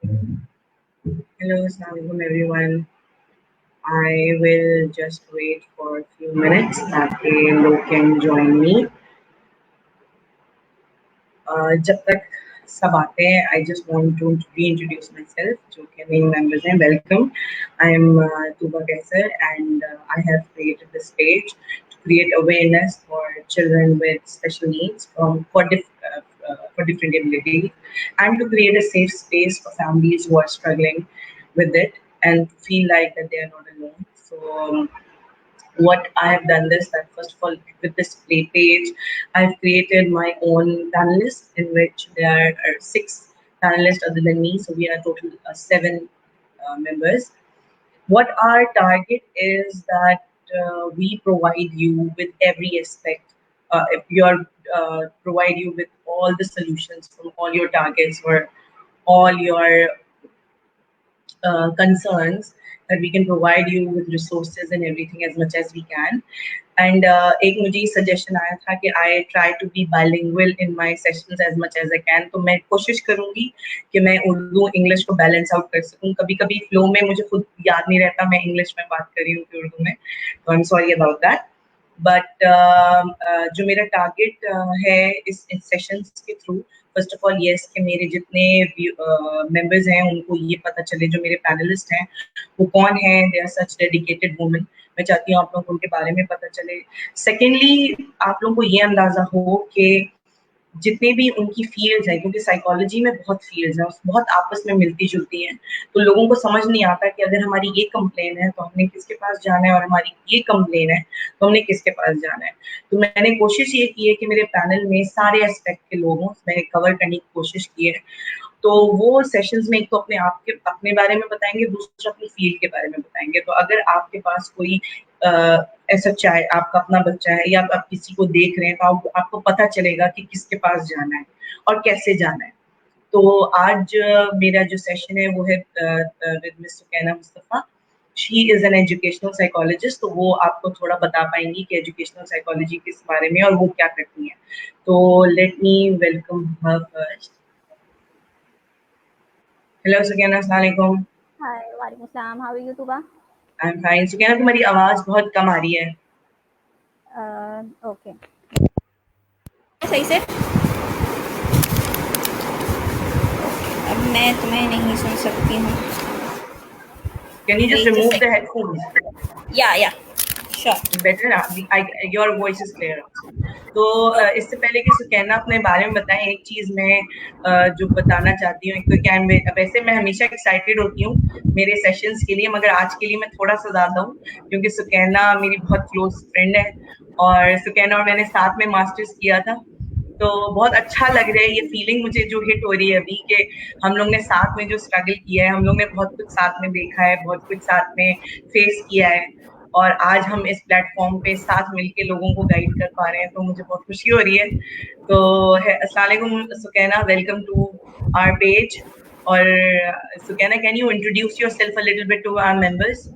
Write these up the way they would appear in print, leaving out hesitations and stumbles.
Hello, Assalamualaikum everyone. I will just wait for a few minutes ताकि लोग can join me. जब तक सब आते हैं, I just want to reintroduce myself. जो कि नए members हैं, welcome. I am Tuba Kaisar and I have created this page to create awareness for children with special needs for different abilities, and to create a safe space for families who are struggling with it and feel like that they are not alone. So what I have done is that first of all, with this play page, I've created my own panelists in which there are six panelists other than me. So we are total seven members. What our target is that we provide you with every aspect. If you are provide you with all the solutions from all your targets or all your concerns, that we can provide you with resources and everything as much as we can. And एक मुझे suggestion आया था कि I try to be bilingual in my sessions as much as I can. तो मैं कोशिश करूँगी कि मैं उर्दू इंग्लिश को बैलेंस आउट कर सकूँ. कभी कभी फ्लो में मुझे खुद याद नहीं रहता मैं इंग्लिश में बात कर रही हूँ कि उर्दू में. तो I am sorry about that. But जो मेरा टारगेट है इस सेशंस के through, first of all yes कि मेरे जितने मेंबर्स हैं उनको ये पता चले, जो मेरे पैनलिस्ट हैं वो कौन है, they are such dedicated women. मैं चाहती हूँ आप लोगों को उनके बारे में पता चले. सेकेंडली, आप लोगों को ये अंदाजा हो कि जितने भी उनकी फील्ड्स हैं, क्योंकि साइकोलॉजी में बहुत फील्ड्स हैं, बहुत आपस में मिलती जुलती हैं, तो लोगों को समझ नहीं आता कि अगर हमारी ये कंप्लेन है तो हमने किसके पास जाना है, और हमारी ये कंप्लेन है तो हमने किसके पास जाना है. तो मैंने कोशिश ये की है कि मेरे पैनल में सारे एस्पेक्ट के लोग हों, मैंने कवर करने की कोशिश की है. तो वो सेशंस में एक तो अपने बारे में बताएंगे, दूसरा अपनी फील्ड के बारे में बताएंगे. तो अगर आपके पास कोई ऐसा चाहे आपका अपना बच्चा है या आप किसी को देख रहे हैं तो आपको पता चलेगा कि किसके पास जाना है और कैसे जाना है. तो आज मेरा जो सेशन है वो है with miss Sukaina Mustafa. She is an educational psychologist. तो वो आपको थोड़ा बता पाएंगी कि एजुकेशनल साइकोलॉजी किस बारे में और वो क्या करती है. तो let me welcome her first. Hello Sukaina, अस्सलाम वालेकुम. हाय, वालेकुम सलाम. How are you Tuba? I am fine. Sukaina, तुम्हारी आवाज बहुत कम आ रही है. ओके, सही से. अब मैं तुम्हें नहीं सुन सकती हूँ. Can you just remove the headphones? या श्योर. बेटर ना, योर वॉइस इज क्लियर. तो इससे पहले कि सुकैना अपने बारे में बताएं, एक चीज मैं जो बताना चाहती हूँ. एक तो क्या वैसे मैं हमेशा एक्साइटेड होती हूँ मेरे सेशंस के लिए, मगर आज के लिए मैं थोड़ा सा ज्यादा हूँ क्योंकि सुकैना मेरी बहुत क्लोज फ्रेंड है और सुकैना और मैंने साथ में मास्टर्स किया था. तो बहुत अच्छा लग रहा है ये फीलिंग मुझे जो हिट हो रही है अभी, कि हम लोग ने साथ में जो स्ट्रगल किया है, हम लोग ने बहुत कुछ साथ में देखा है, बहुत कुछ साथ में फेस किया है, और आज हम इस प्लेटफॉर्म पे साथ मिलके लोगों को गाइड कर पा रहे हैं. तो मुझे बहुत खुशी हो रही है. तो अस्सलाम वालेकुम Sukaina, welcome to our page. और Sukaina, can you introduce yourself a little bit to our members?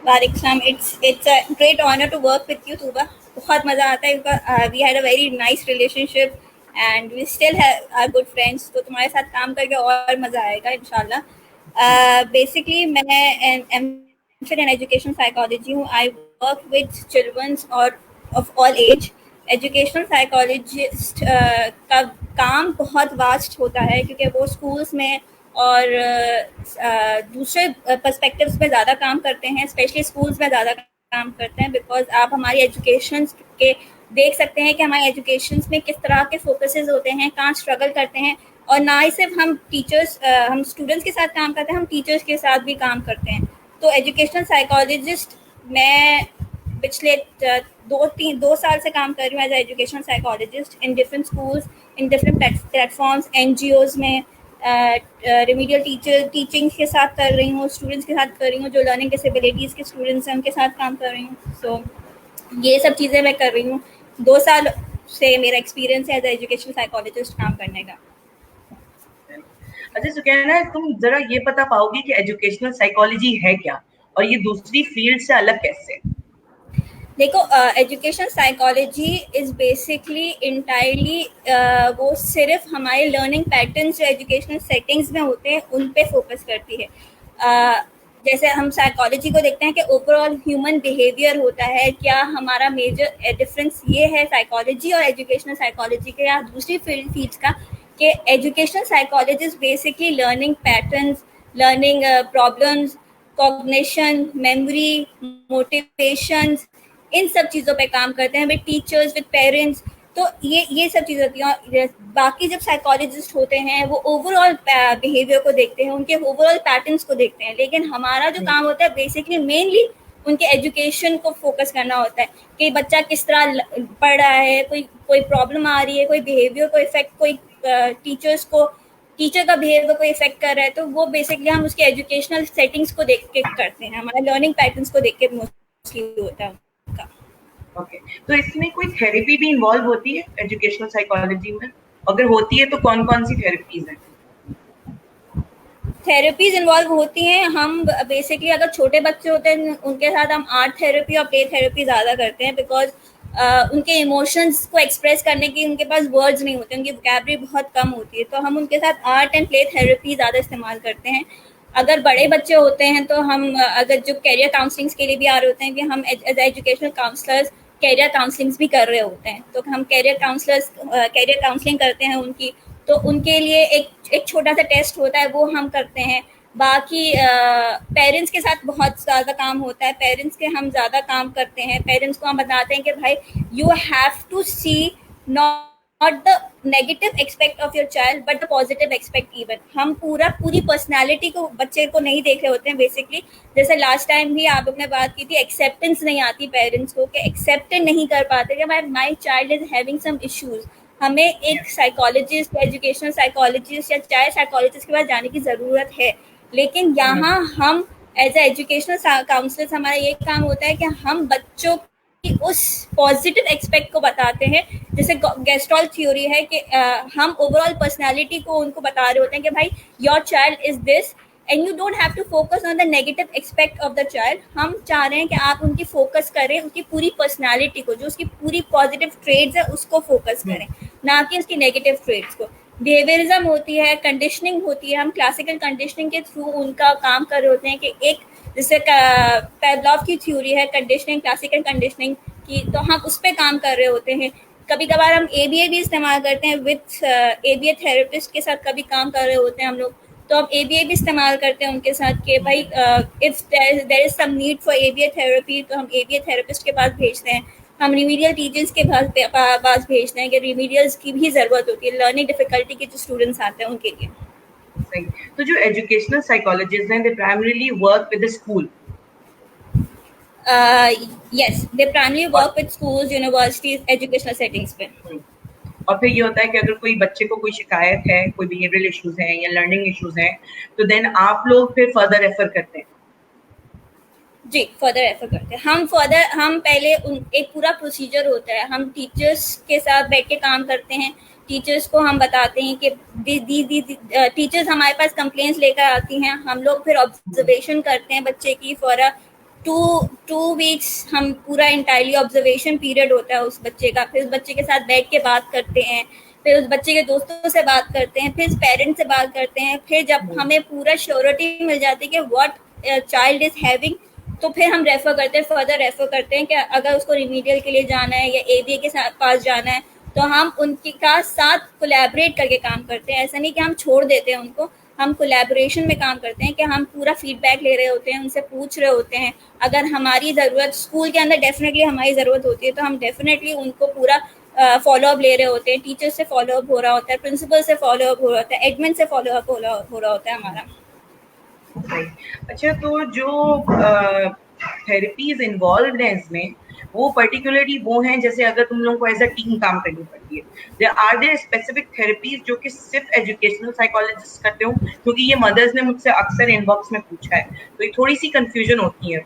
वालेकुम सलाम. It's a great honour to work with you Tuba. बहुत मज़ा आता है. We had a very nice relationship and we still are good friends. तो तुम्हारे साथ काम करके और मज़ा आएगा इंशाल्लाह. बेसिकली मैं in education psychology हूँ. I work with children और of all age. Educational psychologist का काम बहुत वास्ट होता है क्योंकि वो स्कूल्स में और दूसरे पर्सपेक्टिव्स में ज़्यादा काम करते हैं, स्पेशली स्कूल्स में ज़्यादा काम करते हैं. बिकॉज आप हमारी एजुकेशन के देख सकते हैं कि हमारी एजुकेशन में किस तरह के फोकसेस होते हैं, कहाँ स्ट्रगल करते हैं. और ना ही सिर्फ हम टीचर्स हम स्टूडेंट्स के साथ काम करते हैं, हम टीचर्स के साथ भी काम करते हैं. तो एजुकेशनल साइकोलॉजिस्ट मैं पिछले 2 साल से काम कर रही हूँ as educational psychologist in different schools, in different platforms, NGOs में. रेमिडियल टीचिंग के साथ कर रही हूँ, स्टूडेंट्स के साथ कर रही हूँ, जो लर्निंग डिसेबिलिटीज़ के स्टूडेंट्स हैं उनके साथ काम कर रही हूँ. सो ये सब चीज़ें मैं कर रही हूँ. 2 साल से मेरा एक्सपीरियंस है एज एजुकेशनल साइकोलॉजिस्ट काम करने का. अच्छा सुकैना, तुम जरा ये बता पाओगी कि एजुकेशनल साइकोलॉजी है क्या और ये दूसरी फील्ड से अलग कैसे? देखो, education psychology is basically entirely वो सिर्फ हमारे लर्निंग पैटर्न्स जो एजुकेशनल सेटिंग्स में होते हैं उन पे फोकस करती है। जैसे हम साइकोलॉजी को देखते हैं कि ओवरऑल ह्यूमन बिहेवियर होता है, क्या हमारा मेजर डिफरेंस ये है साइकोलॉजी और एजुकेशनल साइकोलॉजी के या दूसरी फील्ड्स का, कि educational psychologist basically learning patterns, learning problems, cognition, memory, motivations, इन सब चीज़ों पे काम करते हैं विद टीचर्स, विद पेरेंट्स। तो ये सब चीज़ें होती हैं। बाकी जब साइकोलॉजिस्ट होते हैं वो ओवरऑल बिहेवियर को देखते हैं, उनके ओवरऑल पैटर्न्स को देखते हैं, लेकिन हमारा जो काम होता है बेसिकली मेनली उनके एजुकेशन को फोकस करना होता है कि बच्चा किस तरह पढ़ रहा है, कोई कोई प्रॉब्लम आ रही है, कोई बिहेवियर को इफेक्ट, कोई टीचर का बिहेवियर को इफेक्ट कर रहा है, तो वो बेसिकली हम उसके एजुकेशनल सेटिंग्स को देख के करते हैं, हमारा लर्निंग पैटर्न्स को देख के मोस्टली होता है उनका। ओके, तो इसमें कोई थेरेपी भी इन्वॉल्व होती है एजुकेशनल साइकोलॉजी में? अगर होती है तो कौन कौन सी थेरेपीज हैं? थेरेपीज इन्वॉल्व होती हैं। हम बेसिकली अगर छोटे बच्चे होते हैं उनके साथ हम आर्ट थेरेपी और प्ले थेरेपी ज़्यादा करते हैं, बिकॉज उनके इमोशंस को एक्सप्रेस करने की उनके पास वर्ड्स नहीं होते, उनकी वोकैबुलरी बहुत कम होती है, तो हम उनके साथ आर्ट एंड प्ले थेरेपी ज़्यादा इस्तेमाल करते हैं। अगर बड़े बच्चे होते हैं तो हम अगर जो कैरियर काउंसलिंग्स के लिए भी आ रहे होते हैं कि हम as educational counsellors career counsellings भी कर रहे होते हैं, तो हम कैरियर काउंसलिंग करते हैं उनकी, तो उनके लिए एक छोटा सा टेस्ट होता है वो हम करते हैं। बाकी पेरेंट्स के साथ बहुत ज़्यादा काम होता है, पेरेंट्स के हम ज़्यादा काम करते हैं। पेरेंट्स को हम बताते हैं कि भाई you have to see not the negative expect of your child but the positive expect even. हम पूरी पर्सनालिटी को बच्चे को नहीं देख रहे होते हैं बेसिकली। जैसे लास्ट टाइम भी आप लोग ने बात की थी, एक्सेप्टेंस नहीं आती पेरेंट्स को, कि एक्सेप्ट नहीं कर पाते कि my child is having some issues. हमें एक साइकोलॉजिस्ट, एजुकेशनल साइकोलॉजिस्ट या चाइल्ड साइकोलॉजिस्ट के पास जाने की ज़रूरत है, लेकिन यहाँ हम एज ए एजुकेशनल काउंसलर्स हमारा ये काम होता है कि हम बच्चों की उस पॉजिटिव एक्सपेक्ट को बताते हैं। जैसे गेस्टॉल थ्योरी है कि हम ओवरऑल पर्सनालिटी को उनको बता रहे होते हैं कि भाई your child is this and you don't have to focus on the negative expect of the child. हम चाह रहे हैं कि आप उनकी फोकस करें उसकी पूरी पर्सनालिटी को, जो उसकी पूरी पॉजिटिव ट्रेड्स है उसको फोकस करें, ना कि उसकी नेगेटिव ट्रेड्स को। बिहेवियरिज्म होती है, कंडीशनिंग होती है, हम क्लासिकल कंडीशनिंग के थ्रू उनका काम कर रहे होते हैं कि एक जैसे पैवलॉव की थ्योरी है कंडीशनिंग, क्लासिकल कंडीशनिंग की, तो हम उस पर काम कर रहे होते हैं। कभी कभार हम ABA भी इस्तेमाल करते हैं, विथ ABA थेरेपिस्ट के साथ कभी काम कर रहे होते हैं हम लोग, तो हम ABA भी इस्तेमाल करते हैं उनके साथ कि भाई if there is some need for ABA therapy तो हम ABA थेरेपिस्ट के पास भेजते हैं। हम रिमीडियल टीचर्स के पास भेजते हैं कि रिमीडियल्स की भी ज़रूरत होती है, लर्निंग डिफिकल्टी के जो स्टूडेंट्स आते हैं उनके लिए। सही। तो जो एजुकेशनल साइकोलॉजिस्ट हैं, they primarily work with the school? Yes, they primarily work with schools, universities, educational settings पे। और फिर ये होता है कि अगर कोई बच्चे को कोई शिकायत है, कोई बिहेवियरल इश्यूज हैं या लर्निंग इश्यूज हैं, तो देन आप लोग फिर फर्दर रेफर करते हैं? जी, फर्दर रेफर करते हैं हम पहले एक पूरा प्रोसीजर होता है, हम टीचर्स के साथ बैठ के काम करते हैं। टीचर्स को हम बताते हैं कि टीचर्स हमारे पास कंप्लेंट्स लेकर आती हैं, हम लोग फिर ऑब्जर्वेशन करते हैं बच्चे की फॉर टू वीक्स। हम पूरा इंटायरली ऑब्जर्वेशन पीरियड होता है उस बच्चे का, फिर उस बच्चे के साथ बैठ के बात करते हैं, फिर उस बच्चे के दोस्तों से बात करते हैं, फिर पेरेंट्स से बात करते हैं। फिर जब हमें पूरा श्योरिटी मिल जाती है कि व्हाट चाइल्ड इज हैविंग, तो फिर हम फर्दर रेफर करते हैं कि अगर उसको रिमीडियल के लिए जाना है या ABA के पास जाना है, तो हम उनके साथ कोलैबोरेट करके काम करते हैं। ऐसा नहीं कि हम छोड़ देते हैं उनको, हम कोलैबोरेशन में काम करते हैं कि हम पूरा फीडबैक ले रहे होते हैं, उनसे पूछ रहे होते हैं। अगर हमारी ज़रूरत स्कूल के अंदर डेफिनेटली हमारी ज़रूरत होती है तो हम डेफिनेटली उनको पूरा फॉलोअप ले रहे होते हैं। टीचर से फॉलोअप हो रहा होता है, प्रिंसिपल से फॉलोअप हो रहा होता है, एडमिन से फॉलोअप हो रहा होता है हमारा। अच्छा, तो जो थेरेपीज इन्वॉल्व हैं इसमें, वो पर्टिकुलरली वो हैं जैसे अगर तुम लोगों को एज अ टीम काम करनी पड़ती है, आर देयर स्पेसिफिक थेरेपीज जो कि सिर्फ एजुकेशनल साइकोलॉजिस्ट करते हो? क्योंकि ये मदर्स ने मुझसे अक्सर इनबॉक्स में पूछा है, तो ये थोड़ी सी कंफ्यूजन होती है।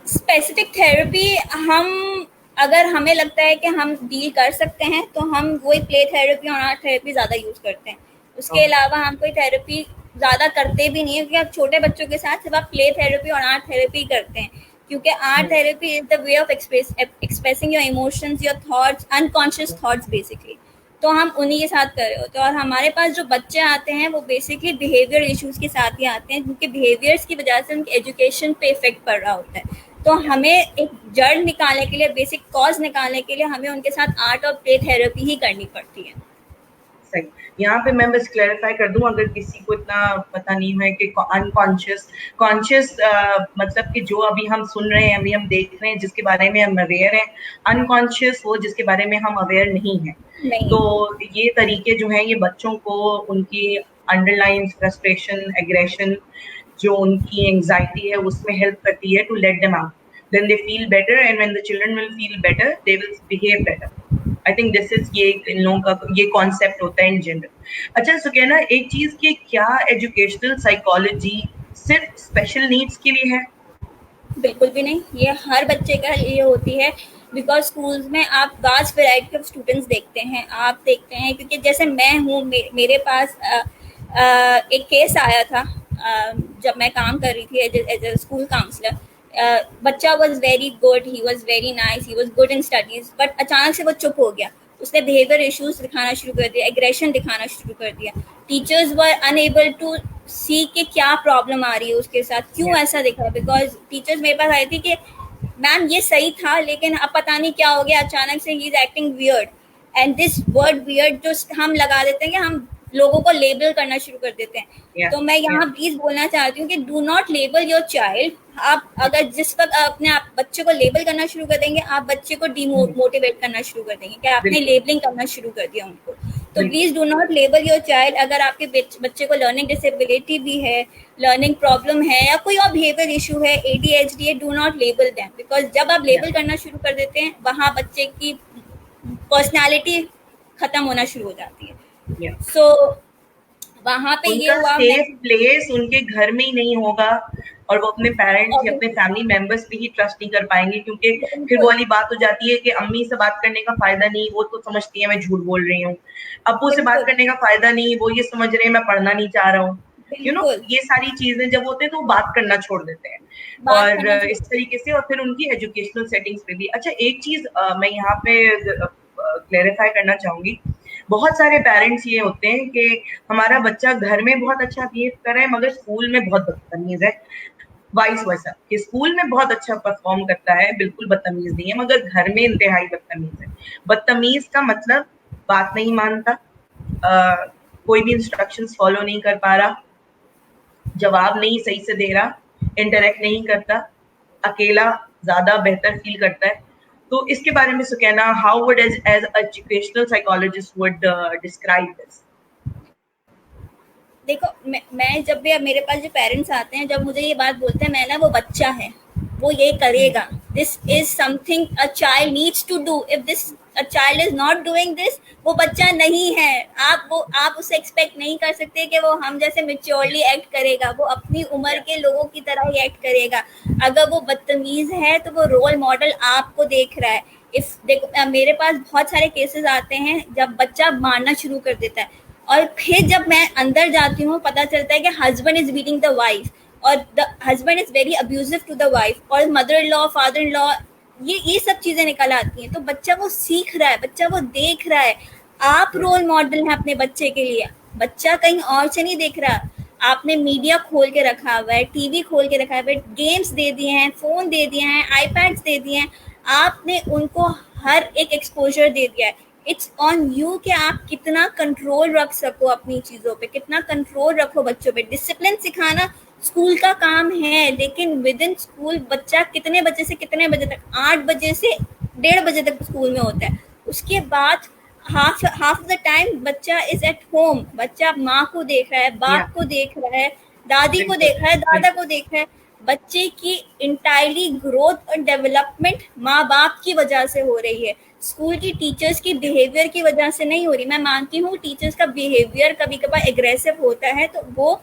स्पेसिफिक थेरेपी हम अगर हमें लगता है कि हम डील कर सकते हैं तो हम वही प्ले थेरेपी और आर्ट थेरेपी ज़्यादा यूज़ करते हैं। उसके अलावा हम कोई थेरेपी ज़्यादा करते भी नहीं है, क्योंकि आप छोटे बच्चों के साथ सिर्फ आप प्ले थेरेपी और आर्ट थेरेपी करते हैं। क्योंकि art therapy is the way of expressing your emotions, your thoughts, unconscious thoughts basically. तो हम उन्हीं के साथ कर रहे होते हैं। और हमारे पास जो बच्चे आते हैं वो बेसिकली बिहेवियर इश्यूज के साथ ही आते हैं, क्योंकि बिहेवियर्स की वजह से उनके एजुकेशन पे इफेक्ट पड़ रहा होता है। तो हमें एक जड़ निकालने के लिए, बेसिक कॉज निकालने के लिए हमें उनके साथ आर्ट और प्ले थेरेपी ही करनी पड़ती है। सही। यहाँ पे मैं बस क्लैरिफाई कर दूं, अगर किसी को इतना पता नहीं है कि अनकॉन्शियस कॉन्शियस मतलब कि जो अभी हम सुन रहे हैं, अभी हम देख रहे हैं, जिसके बारे में हम अवेयर हैं। अनकॉन्शियस वो जिसके बारे में हम अवेयर नहीं है। तो ये तरीके जो हैं ये बच्चों को उनकी अंडरलाइन फ्रस्ट्रेशन, एग्रेशन, जो उनकी एंजाइटी है उसमें हेल्प करती है to let them out. Then they feel better, and when the children will feel better they will behave better. I think this is ये इन लोगों का ये कॉन्सेप्ट होता है इन जनरल। अच्छा सुकैना, एक चीज की, क्या एजुकेशनल साइकोलॉजी सिर्फ स्पेशल नीड्स के लिए है? बिल्कुल भी नहीं, ये हर बच्चे का ये होती है। बिकॉज स्कूल्स में आप वास्ट वैरायटी ऑफ स्टूडेंट्स देखते हैं, आप देखते हैं, क्योंकि जैसे मैं हूँ, मेरे पास एक केस आया था जब मैं काम कर रही थी एज ए स्कूल काउंसलर। बच्चा was very good, he was very nice, he was good in studies, but अचानक से वो चुप हो गया। उसने बिहेवियर इश्यूज दिखाना शुरू कर दिया, एग्रेशन दिखाना शुरू कर दिया। टीचर्स वर अनएबल टू सी कि क्या प्रॉब्लम आ रही है उसके साथ, क्यों ऐसा दिखा। बिकॉज टीचर्स मेरे पास आई थी कि मैम ये सही था, लेकिन अब पता नहीं क्या हो गया, अचानक से he is acting weird. And this word weird जो हम लगा देते हैं कि हम लोगों को लेबल करना शुरू कर देते हैं। तो मैं यहाँ प्लीज बोलना चाहती हूँ कि do not label your child. आप अगर जिस वक्त अपने आप बच्चे को लेबल करना शुरू कर देंगे, आप बच्चे को डीमोटिवेट करना शुरू कर देंगे कि आपने लेबलिंग करना शुरू कर दिया उनको। तो please do not label your child. अगर आपके बच्चे को लर्निंग डिसेबिलिटी भी है, लर्निंग प्रॉब्लम है, या कोई और बिहेवियर इशू है, ADHD है, do not label them. Because जब आप लेबल करना शुरू कर देते हैं, वहां बच्चे की पर्सनैलिटी खत्म होना शुरू हो जाती है। सो वहां पे ये हुआ, सेफ प्लेस उनके घर में ही नहीं होगा, और वो अपने पेरेंट्स या अपने फैमिली मेंबर्स पे ही ट्रस्ट नहीं कर पाएंगे, क्योंकि फिर वो वाली बात हो जाती है कि अम्मी से बात करने का फायदा नहीं, वो तो समझती है मैं झूठ बोल रही हूँ। अब्बू से बात करने का फायदा नहीं, वो ये समझ रहे हैं मैं पढ़ना नहीं चाह रहा हूँ। यू नो, ये सारी चीजें जब होते हैं तो वो बात करना छोड़ देते हैं, और इस तरीके से, और फिर उनकी एजुकेशनल सेटिंग्स पे भी। अच्छा, एक चीज मैं यहाँ पे क्लेरिफाई करना चाहूंगी। बहुत सारे पेरेंट्स ये होते हैं कि हमारा बच्चा घर में बहुत अच्छा बिहेव कर रहा है मगर स्कूल में बहुत बदतमीज है, वाइस वर्सा, कि स्कूल में बहुत अच्छा परफॉर्म करता है, बिल्कुल बदतमीज नहीं है, मगर घर में इंतहाई बदतमीज है। बदतमीज का मतलब बात नहीं मानता, कोई भी इंस्ट्रक्शंस फॉलो नहीं कर पा रहा, जवाब नहीं सही से दे रहा, इंटरेक्ट नहीं करता, अकेला ज्यादा बेहतर फील करता है। तो इसके बारे में Sukaina, how would as educational psychologist would describe this? देखो, मैं जब भी मेरे पास जो पेरेंट्स आते हैं, जब मुझे ये बात बोलते हैं, मैं ना, वो बच्चा है, वो ये करेगा, this is something a child needs to do, if this a child is not doing this, वो बच्चा नहीं है। आप उससे एक्सपेक्ट नहीं कर सकते कि वो हम जैसे मेच्योरली एक्ट करेगा, वो अपनी उम्र के लोगों की तरह ही एक्ट करेगा। अगर वो बदतमीज है तो वो रोल मॉडल आपको देख रहा है। इफ देखो, मेरे पास बहुत सारे केसेस आते हैं जब बच्चा मारना शुरू कर देता है, और फिर जब मैं अंदर जाती हूँ पता चलता है कि husband is beating the wife, और the husband is very abusive to the wife, और mother in law, father in law, ये सब चीजें निकल आती हैं। तो बच्चा वो सीख रहा है, बच्चा वो देख रहा है। आप रोल मॉडल हैं अपने बच्चे के लिए, बच्चा कहीं और से नहीं देख रहा। आपने मीडिया खोल के रखा हुआ है, टीवी खोल के रखा हुआ है, गेम्स दे दिए हैं, फोन दे दिए हैं, आईपैड्स दे दिए हैं, आपने उनको हर एक एक्सपोजर दे दिया है। इट्स ऑन यू कि आप कितना कंट्रोल रख सको अपनी चीज़ों पे, कितना कंट्रोल रखो बच्चों पे। डिसिप्लिन सिखाना स्कूल का काम है, लेकिन विद इन स्कूल बच्चा कितने बजे से कितने बजे तक, 8 बजे से 1:30 बजे तक स्कूल में होता है। उसके बाद हाफ ऑफ द टाइम बच्चा इज एट होम, बच्चा माँ को देख रहा है, बाप को देख रहा है, दादी को देख रहा है, दादा को देख रहा है। बच्चे की इंटायरली ग्रोथ और डेवलपमेंट माँ बाप की वजह से हो रही है, स्कूल की टीचर्स की बिहेवियर की वजह से नहीं हो रही। मैं मानती हूँ टीचर्स का बिहेवियर कभी कभार एग्रेसिव होता है, तो वो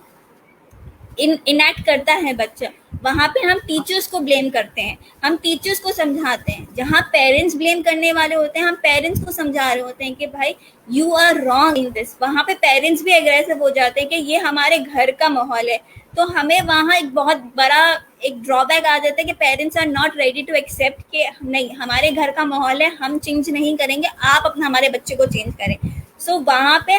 इनएक्ट करता है बच्चा, वहां पे हम टीचर्स को ब्लेम करते हैं, हम टीचर्स को समझाते हैं। जहाँ पेरेंट्स ब्लेम करने वाले होते हैं, हम पेरेंट्स को समझा रहे होते हैं कि भाई you are wrong in this. वहां पे पेरेंट्स भी एग्रेसिव हो जाते हैं कि ये हमारे घर का माहौल है। तो हमें वहाँ एक बहुत बड़ा एक ड्रॉबैक आ जाता है कि parents are not ready to accept कि नहीं, हमारे घर का माहौल है, हम चेंज नहीं करेंगे, आप अपना हमारे बच्चे को चेंज करें। सो वहाँ पे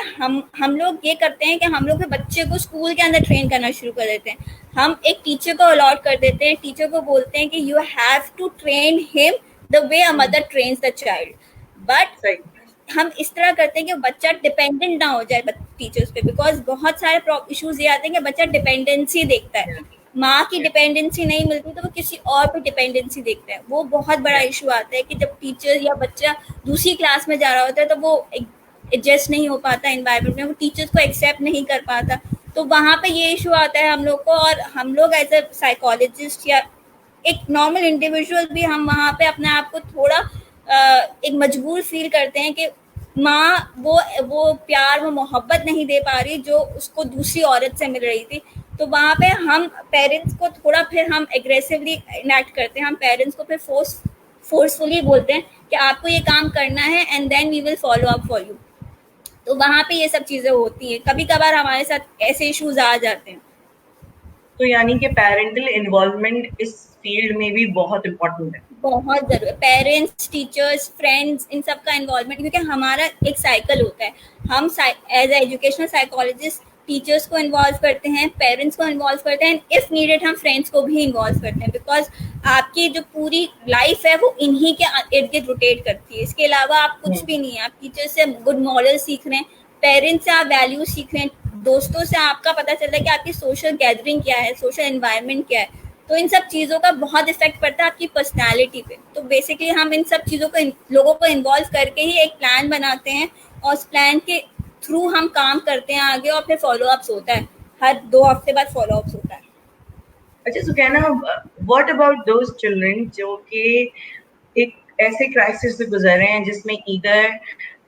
हम लोग ये करते हैं कि हम लोग के बच्चे को स्कूल के अंदर ट्रेन करना शुरू कर देते हैं। हम एक टीचर को अलॉट कर देते हैं, टीचर को बोलते हैं कि you have to train him the way a mother trains the child. But हम इस तरह करते हैं कि बच्चा डिपेंडेंट ना हो जाए टीचर्स पे, बिकॉज बहुत सारे इश्यूज ये आते हैं कि बच्चा डिपेंडेंसी देखता है, माँ की डिपेंडेंसी नहीं मिलती तो वो किसी और पे डिपेंडेंसी देखता है। वो बहुत बड़ा इशू आता है कि जब टीचर या बच्चा दूसरी क्लास में जा रहा होता है तो वो एडजस्ट नहीं हो पाता एनवायरनमेंट में, वो टीचर्स को एक्सेप्ट नहीं कर पाता। तो वहाँ पे ये इशू आता है हम लोग को, और हम लोग एज अ साइकोलॉजिस्ट या एक नॉर्मल इंडिविजुअल भी हम वहाँ पे अपने आप को थोड़ा एक मजबूर फील करते हैं कि माँ वो प्यार, वो मोहब्बत नहीं दे पा रही जो उसको दूसरी औरत से मिल रही थी। तो वहाँ पे हम पेरेंट्स को थोड़ा फिर हम एग्रेसिवली इनैक्ट करते हैं, हम पेरेंट्स को फिर फोर्सफुली बोलते हैं कि आपको ये काम करना है and then we will follow up for you. तो वहाँ पे ये सब चीजें होती हैं, कभी कभार हमारे साथ ऐसे इश्यूज आ जाते हैं। तो यानी कि पेरेंटल इन्वॉल्वमेंट इस फील्ड में भी बहुत इम्पोर्टेंट है। बहुत जरूरी है, पेरेंट्स, टीचर्स, फ्रेंड्स, इन सब का इन्वॉल्वमेंट, क्योंकि हमारा एक साइकिल होता है। हम as a educational psychologist teachers को इन्वॉल्व करते हैं, पेरेंट्स को इन्वॉल्व करते हैं, इफ नीडेड हम फ्रेंड्स को भी इन्वॉल्व करते हैं, बिकॉज आपकी जो पूरी लाइफ है वो इन्हीं के इर्द गिर्द रोटेट करती है। इसके अलावा आप कुछ भी नहीं है। आप टीचर से गुड मॉरल सीख रहे हैं, पेरेंट्स से आप वैल्यूज सीख रहे हैं, दोस्तों से आपका पता चल रहा है कि आपकी सोशल गैदरिंग क्या है, सोशल एनवायरनमेंट क्या है। तो इन सब चीज़ों का बहुत इफेक्ट पड़ता है आपकी पर्सनालिटी पे। तो बेसिकली हम इन सब चीज़ों को लोगों को इन्वॉल्व करके ही एक प्लान बनाते हैं, और उस प्लान के थ्रू हम काम करते हैं आगे, और फिर फॉलो अप्स होता है, हर 2 हफ्ते बाद फॉलो अप्स होता है। अच्छा Sukaina, what about those children जो कि एक ऐसे क्राइसिस से गुजर रहे हैं जिसमें इधर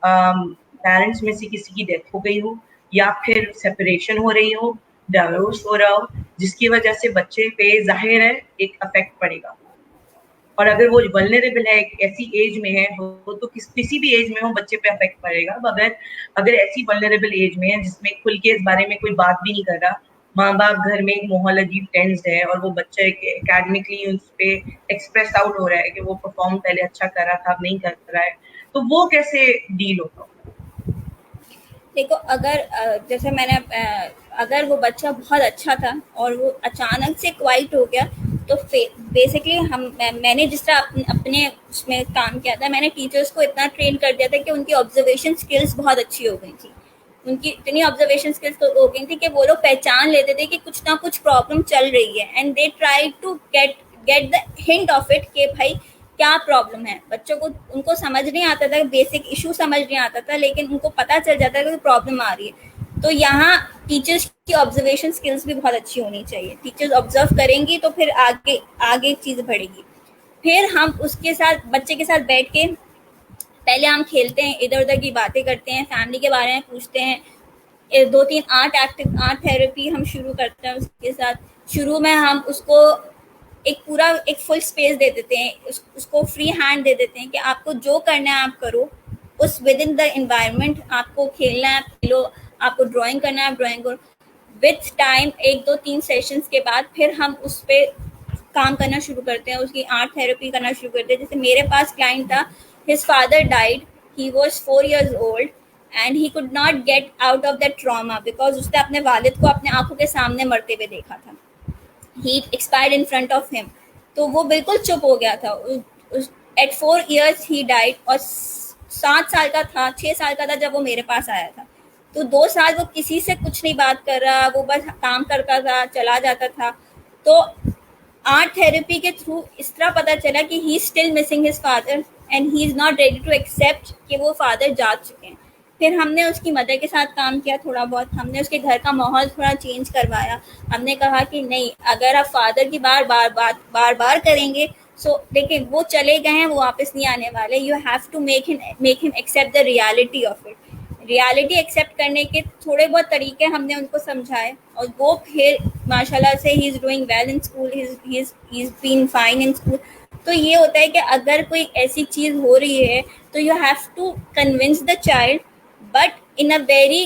पेरेंट्स में से किसी की डेथ हो गई हो, या फिर सेपरेशन हो रही हो, डाइवोर्स हो रहा हो, जिसकी वजह से बच्चे पे जाहिर है एक अफेक्ट पड़ेगा। और अगर वो वल्नरेबल है, एक ऐसी एज में है, वो तो किसी भी एज में हो बच्चे पे अफेक्ट पड़ेगा। मगर अगर ऐसी वल्नरेबल एज में है जिसमें खुल के इस बारे में कोई बात भी नहीं कर रहा, माँ बाप घर में एक माहौल अजीब टेंस है, और वो बच्चा एकेडमिकली उस पे एक्सप्रेस आउट हो रहा है कि वो परफॉर्म पहले अच्छा कर रहा था, अब नहीं कर रहा है, तो वो कैसे डील होगा? देखो, अगर जैसे मैंने अगर वो बच्चा बहुत अच्छा था और वो अचानक से क्वाइट हो गया, तो बेसिकली मैंने जिस तरह अपने उसमें काम किया था, मैंने टीचर्स को इतना ट्रेन कर दिया था कि उनकी ऑब्जर्वेशन स्किल्स बहुत अच्छी हो गई थी। उनकी इतनी ऑब्जर्वेशन स्किल्स हो गई थी कि वो लोग पहचान लेते थे कि कुछ ना कुछ प्रॉब्लम चल रही है, and they try to get the hint of it कि भाई क्या प्रॉब्लम है। बच्चों को, उनको समझ नहीं आता था, बेसिक इशू समझ नहीं आता था, लेकिन उनको पता चल जाता था कि प्रॉब्लम आ रही है। तो यहाँ टीचर्स की ऑब्जर्वेशन स्किल्स भी बहुत अच्छी होनी चाहिए। टीचर्स ऑब्जर्व करेंगी तो फिर आगे आगे चीज़ बढ़ेगी। फिर हम उसके साथ, बच्चे के साथ बैठ के पहले हम खेलते हैं, इधर उधर की बातें करते हैं, फैमिली के बारे में पूछते हैं, 2-3 आर्ट थेरेपी हम शुरू करते हैं उसके साथ। शुरू में हम उसको एक फुल स्पेस दे देते हैं, उसको फ्री हैंड दे देते हैं कि आपको जो करना है आप करो, उस विद इन द एनवायरनमेंट। आपको खेलना है खेलो, आपको ड्राइंग करना है ड्राइंग करो। विथ टाइम 1-2-3 सेशंस के बाद फिर हम उस पर काम करना शुरू करते हैं, उसकी आर्ट थेरेपी करना शुरू करते हैं। जैसे मेरे पास क्लाइंट था, his father died, he was 4 years old and he could not get out of that trauma, because उसने अपने वालिद को अपने आंखों के सामने मरते हुए देखा था। He expired in front of him. तो वो बिल्कुल चुप हो गया था। At 4 years he died, और 7 साल का था, 6 साल का था जब वो मेरे पास आया था। तो 2 साल वो किसी से कुछ नहीं बात कर रहा, वो बस काम करता था, चला जाता था। तो आर्ट थेरेपी के थ्रू इस तरह पता चला कि he still missing his father and he is not ready to accept कि वो फादर जा चुके हैं। फिर हमने उसकी मदर के साथ काम किया थोड़ा बहुत, हमने उसके घर का माहौल थोड़ा चेंज करवाया। हमने कहा कि नहीं, अगर आप फादर की बार बार करेंगे, सो लेकिन वो चले गए हैं, वो वापस नहीं आने वाले। You have to make him accept the reality of it. Reality accept करने के थोड़े बहुत तरीके हमने उनको समझाए, और वो फिर माशाल्लाह से he is doing well in school, he is being fine in school. तो ये होता है कि अगर कोई ऐसी चीज़ हो रही है तो you have to convince the child, but in a very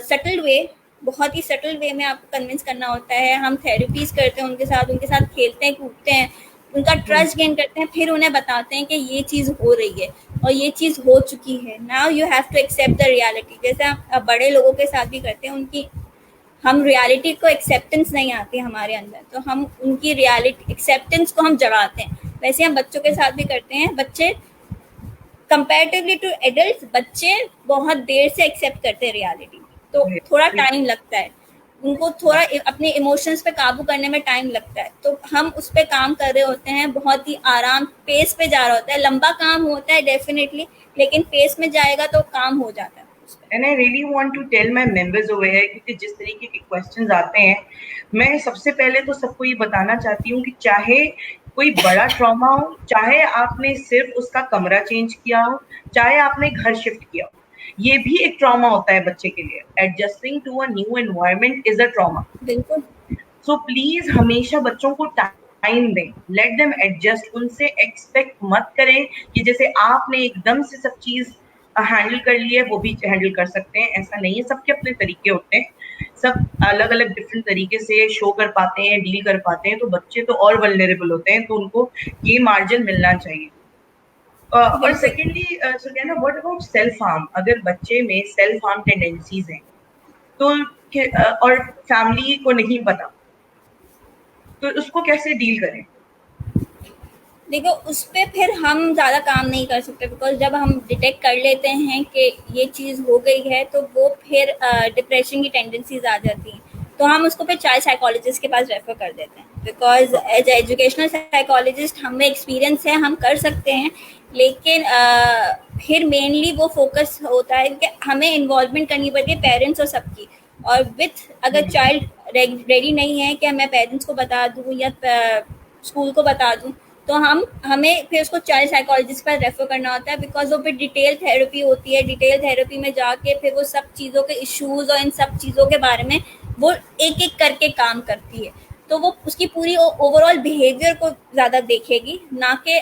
subtle way, बहुत ही सटल वे में आपको कन्विंस करना होता है। हम थेरेपीज करते हैं उनके साथ खेलते हैं, कूदते हैं, उनका ट्रस्ट गेन करते हैं, फिर उन्हें बताते हैं कि ये चीज़ हो रही है और ये चीज़ हो चुकी है। Now you have to accept the reality. जैसे आप बड़े लोगों के साथ भी करते हैं, उनकी हम रियलिटी को एक्सेप्टेंस नहीं आती हमारे अंदर, तो हम उनकी रियलिटी एक्सेप्टेंस को हम जगाते हैं। वैसे हम बच्चों के साथ भी करते हैं। बच्चे कंपैरेटिवली टू एडल्ट, बच्चे बहुत देर से एक्सेप्ट करते हैं रियलिटी, तो थोड़ा टाइम लगता है उनको, थोड़ा अपने इमोशंस पे काबू करने में टाइम लगता है। तो हम उस पर काम कर रहे होते हैं, बहुत ही आराम पेस पे जा रहा होता है। लंबा काम होता है डेफिनेटली, लेकिन पेस में जाएगा तो काम हो जाता है। And I really want to tell my members over here, क्योंकि जिस तरीके के क्वेश्चंस आते हैं, मैं सबसे पहले तो सबको ये बताना चाहती हूँ कि चाहे कोई बड़ा ट्रॉमा हो, चाहे आपने सिर्फ उसका कमरा चेंज किया हो, चाहे आपने घर शिफ्ट किया हो, ये भी एक ट्रॉमा होता है बच्चे के लिए। Adjusting to a new environment is a trauma. बिल्कुल। सो प्लीज हमेशा बच्चों को टाइम दें, लेट देम एडजस्ट। उनसे एक्सपेक्ट मत करें कि जैसे आपने एकदम से सब चीज हैंडल कर ली है वो भी हैंडल कर सकते हैं। ऐसा नहीं है, सबके अपने तरीके होते हैं, सब अलग अलग डिफरेंट तरीके से शो कर पाते हैं, डील कर पाते हैं। तो बच्चे तो और वल्नरेबल होते हैं, तो उनको ये मार्जिन मिलना चाहिए। और secondly Sukaina, what about self harm? अगर बच्चे में सेल्फ हार्म टेंडेंसीज हैं तो और फैमिली को नहीं पता, तो उसको कैसे डील करें? देखो, उस पर फिर हम ज़्यादा काम नहीं कर सकते, बिकॉज जब हम डिटेक्ट कर लेते हैं कि ये चीज़ हो गई है, तो वो फिर डिप्रेशन की टेंडेंसीज आ जाती हैं। तो हम उसको फिर चाइल्ड साइकोलॉजिस्ट के पास रेफर कर देते हैं, बिकॉज एज एजुकेशनल साइकोलॉजिस्ट हमें एक्सपीरियंस है, हम कर सकते हैं। लेकिन फिर मेनली वो फोकस होता है कि हमें इन्वॉल्वमेंट करनी पड़ती है पेरेंट्स और सबकी। और विथ अगर चाइल्ड रेडी नहीं है कि मैं पेरेंट्स को बता दूँ या स्कूल को बता दूँ, तो हमें फिर उसको चाइल्ड साइकोलॉजिस्ट पर रेफर करना होता है, बिकॉज वो फिर डिटेल थेरेपी होती है। डिटेल थेरेपी में जाके फिर वो सब चीज़ों के इश्यूज और इन सब चीज़ों के बारे में वो एक एक करके काम करती है। तो वो उसकी पूरी ओवरऑल बिहेवियर को ज़्यादा देखेगी, ना कि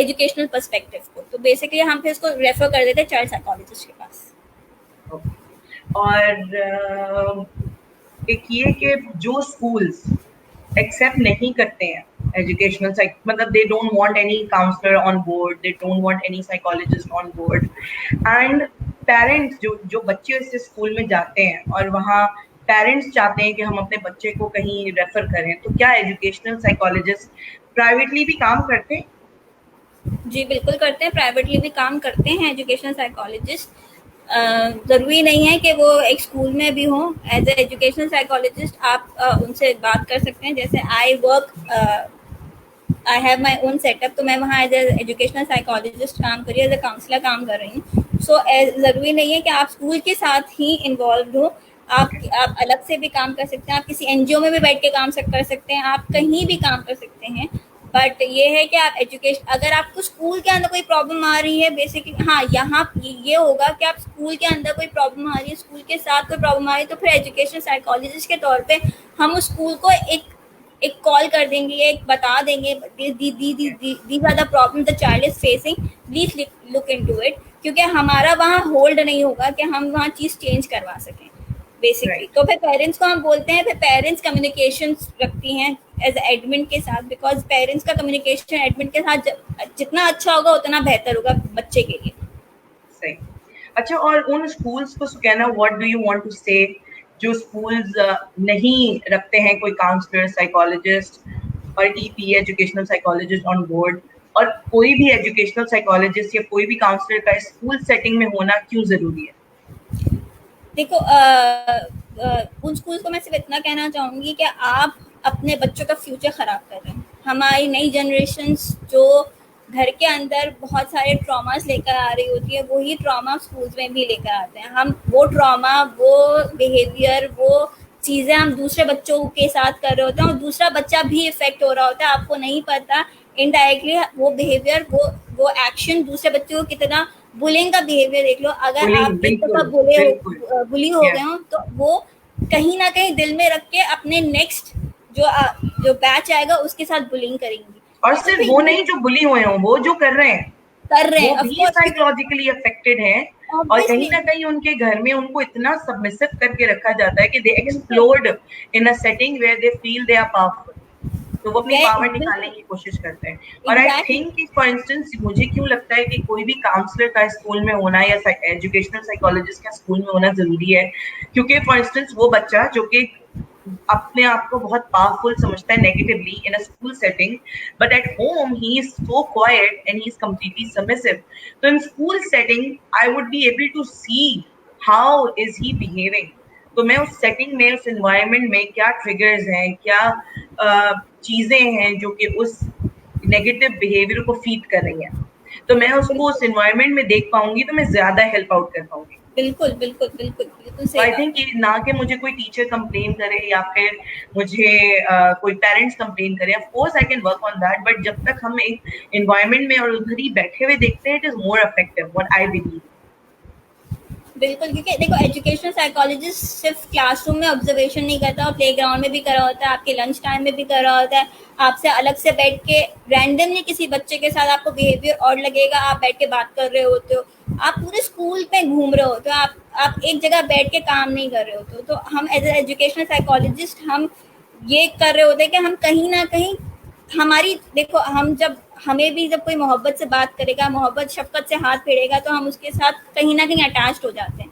एजुकेशनल पर्सपेक्टिव को। तो बेसिकली हम फिर उसको रेफर कर देते हैं चाइल्ड साइकोलॉजिस्ट के पास। और एक ये कि जो स्कूल्स एक्सेप्ट नहीं करते हैं एजुकेशनल मतलब they don't want any counsellor on board, they don't want any psychologist on board, and parents जो बच्चे इस स्कूल में जाते हैं और वहाँ पेरेंट्स चाहते हैं कि हम अपने बच्चे को कहीं रेफर करें, तो क्या एजुकेशनल साइकोलॉजिस्ट प्राइवेटली भी काम करते हैं? जी बिल्कुल करते हैं, प्राइवेटली भी काम करते हैं एजुकेशनल साइकोलॉजिस्ट। ज़रूरी नहीं है कि वो एक स्कूल में भी हों। एज ए एजुकेशनल साइकोलॉजिस्ट आप उनसे बात कर सकते हैं। जैसे I have my own setup, तो मैं वहाँ एज ए एजुकेशनल साइकोलॉजिस्ट काम कर रही हूँ, एज ए काउंसलर काम कर रही हूँ। सो ज़रूरी नहीं है कि आप स्कूल के साथ ही इन्वॉल्व हो, आप अलग से भी काम कर सकते हैं। आप किसी एनजीओ में भी बैठ के काम कर सकते हैं, आप कहीं भी काम कर सकते हैं। बट ये है कि आप एजुकेशन, अगर आपको स्कूल के अंदर कोई प्रॉब्लम आ रही है, बेसिकली हाँ यहाँ ये होगा कि आप स्कूल के अंदर कोई प्रॉब्लम आ रही है, स्कूल के साथ कोई प्रॉब्लम आ रही है, तो फिर एजुकेशन साइकोलॉजिस्ट के तौर पे हम उस स्कूल को एक कॉल कर देंगे, एक बता देंगे, these are the problem the child is facing, please look into it. क्योंकि हमारा वहाँ होल्ड नहीं होगा कि हम वहाँ चीज़ चेंज करवा सकें बेसिकली। तो फिर पेरेंट्स को हम बोलते हैं, फिर पेरेंट्स कम्युनिकेशन रखती हैं एज एडमिन के साथ, बिकॉज पेरेंट्स का कम्युनिकेशन एडमिन के साथ जितना अच्छा होगा उतना बेहतर होगा बच्चे के लिए। सही। अच्छा, और उन स्कूल्स को Sukaina, what do you want to say जो स्कूल्स नहीं रखते हैं कोई काउंसलर, साइकोलॉजिस्ट और टीपी एजुकेशनल साइकोलॉजिस्ट ऑन बोर्ड, और कोई भी एजुकेशनल साइकोलॉजिस्ट या कोई भी काउंसलर का स्कूल सेटिंग में होना क्यों जरूरी है? देखो उन स्कूल्स को मैं सिर्फ इतना कहना चाहूँगी कि आप अपने बच्चों का फ्यूचर ख़राब कर रहे हैं। हमारी नई जनरेशन्स जो घर के अंदर बहुत सारे ट्रॉमास लेकर आ रही होती है, वही ट्रॉमा स्कूल्स में भी लेकर आते हैं। हम वो ट्रॉमा, वो बिहेवियर, वो चीज़ें हम दूसरे बच्चों के साथ कर रहे होते हैं, और दूसरा बच्चा भी इफेक्ट हो रहा होता है, आपको नहीं पता। इनडायरेक्टली वो बिहेवियर, वो एक्शन दूसरे बच्चों को कितना, बुलिंग का बिहेवियर देख लो, अगर आप एक दफा बुली हो गए हो, तो वो कहीं ना कहीं दिल में रख के अपने नेक्स्ट जो बैच आएगा उसके साथ बुलिंग करेंगी। और सिर्फ वो नहीं जो बुली हुए हों, वो जो कर रहे हैं वो भी साइकोलॉजिकली अफेक्टेड हैं, और कहीं ऑब्वियसली ना कहीं उनके घर में उनको इतना सबमिसिव करके रखा जाता है कि they explode in a setting where they feel they are powerful, तो वो अपनी पावर निकालने बिल्कुल की कोशिश करते हैं। और आई एग्जैक्टली थिंक फॉर इंस्टेंस मुझे क्यों लगता है कि कोई भी काउंसलर का स्कूल में होना या एजुकेशनल साइकोलॉजिस्ट का स्कूल में होना जरूरी है, क्योंकि फॉर इंस्टेंस वो बच्चा जो कि अपने आप को बहुत पावरफुल समझता है negatively in a school setting, but at home he is so quiet and he is completely submissive, तो in school setting I would be able to see how is he behaving. तो मैं उस setting में, उस environment में क्या triggers हैं, क्या चीजें हैं जो कि उस नेगेटिव बिहेवियर को फीड कर रही हैं, तो मैं उसको उस बिल्कुल एनवायरनमेंट में देख पाऊंगी, तो मैं ज्यादा हेल्प आउट कर पाऊंगी। बिल्कुल बिल्कुल बिल्कुल बिल्कुल तो सही आई बात थिंक है। ना कि मुझे कोई टीचर कंप्लेन करे या फिर मुझे कोई पेरेंट्स कंप्लेन करे, of course I can work on that, but जब तक हम एक एनवायरनमेंट में और उधर ही बैठे हुए देखते हैं, it is more effective what I believe. बिल्कुल, क्योंकि देखो एजुकेशनल साइकोलॉजिस्ट सिर्फ क्लासरूम में ऑब्जर्वेशन नहीं करता, और प्ले ग्राउंड में भी कर रहा होता है, आपके लंच टाइम में भी कर रहा होता है, आपसे अलग से बैठ के रैंडमली किसी बच्चे के साथ आपको बिहेवियर और लगेगा, आप बैठ के बात कर रहे होते हो, आप पूरे स्कूल में घूम रहे होते हो, आप एक जगह बैठ के काम नहीं कर रहे होते हो। तो हम एज ए एजुकेशनल साइकोलॉजिस्ट हम ये कर रहे होते हैं कि हम कहीं ना कहीं हमारी, देखो हम जब, हमें भी जब कोई मोहब्बत से बात करेगा, मोहब्बत शफकत से हाथ फेरेगा, तो हम उसके साथ कहीं ना कहीं अटैच्ड हो जाते हैं।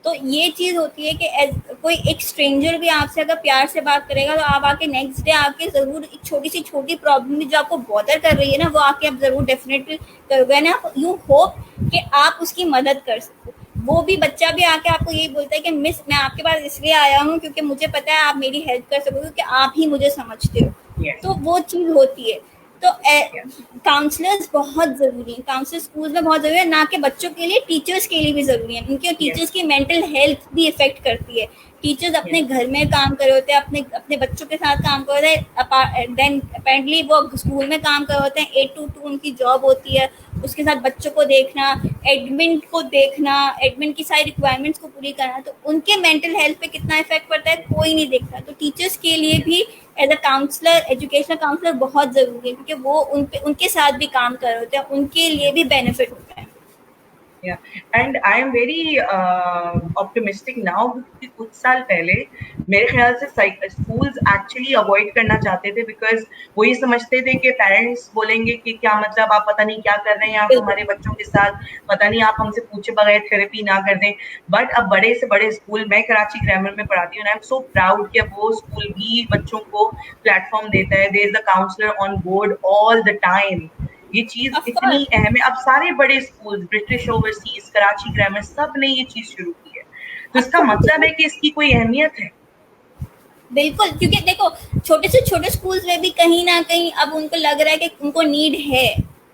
तो ये चीज होती है कि कोई एक स्ट्रेंजर भी आपसे अगर प्यार से बात करेगा, तो आप आके नेक्स्ट डे आके जरूर एक छोटी प्रॉब्लम भी जो आपको बॉदर कर रही है ना, वो आके आप जरूर डेफिनेटली करोगे ना, यू होप कि आप उसकी मदद कर सको। वो भी बच्चा भी आके आपको यही बोलता है कि मिस मैं आपके पास इसलिए आया हूँ क्योंकि मुझे पता है आप मेरी हेल्प कर सकोगे, क्योंकि आप ही मुझे समझते हो। यस, तो वो चीज होती है। तो यस, काउंसलर्स बहुत जरूरी है, काउंसलर स्कूल में बहुत जरूरी है, ना कि बच्चों के लिए, टीचर्स के लिए भी जरूरी है। उनके टीचर्स यस, की मेंटल हेल्थ भी इफेक्ट करती है। टीचर्स अपने यस, घर में काम कर रहे होते हैं, अपने अपने बच्चों के साथ काम कर रहे हैं, देन अपेरेंटली वो स्कूल में काम कर रहे होते हैं, 8 to 2 उनकी जॉब होती है, उसके साथ बच्चों को देखना, एडमिन को देखना, एडमिन की सारी रिक्वायरमेंट्स को पूरी करना, तो उनके मेंटल हेल्थ पे कितना इफेक्ट पड़ता है कोई नहीं देखता। तो टीचर्स के लिए भी as a counsellor, educational counsellor बहुत जरूरी है, क्योंकि वो उनके साथ भी काम कर रहे होते हैं, उनके लिए भी बेनिफिट होता है। Yeah, and I am very optimistic now, क्योंकि कुछ साल पहले मेरे ख्याल से स्कूल्स एक्चुअली अवॉइड करना चाहते थे, बिकॉज वो ये समझते थे कि पेरेंट्स बोलेंगे कि क्या मतलब आप पता नहीं क्या कर रहे हैं आप बिल्कुल हमारे बच्चों के साथ, पता नहीं आप हमसे पूछे बगैर थेरेपी ना कर दें। बट अब बड़े से बड़े स्कूल, मैं कराची ग्रामर में पढ़ाती हूँ, आई एम सो प्राउड कि अब वो स्कूल भी बच्चों को प्लेटफॉर्म देता है, there is a counsellor on board all the time. ये चीज ऑफ इतनी कोर्स। अहम है, अब सारे बड़े school, British overseas, Karachi grammar, सब ने ये चीज शुरू की है, तो अब इसका मतलब है कि इसकी कोई अहमियत है। बिल्कुल, क्योंकि देखो छोटे से छोटे स्कूल्स में भी कहीं ना कहीं अब उनको लग रहा है कि उनको नीड है।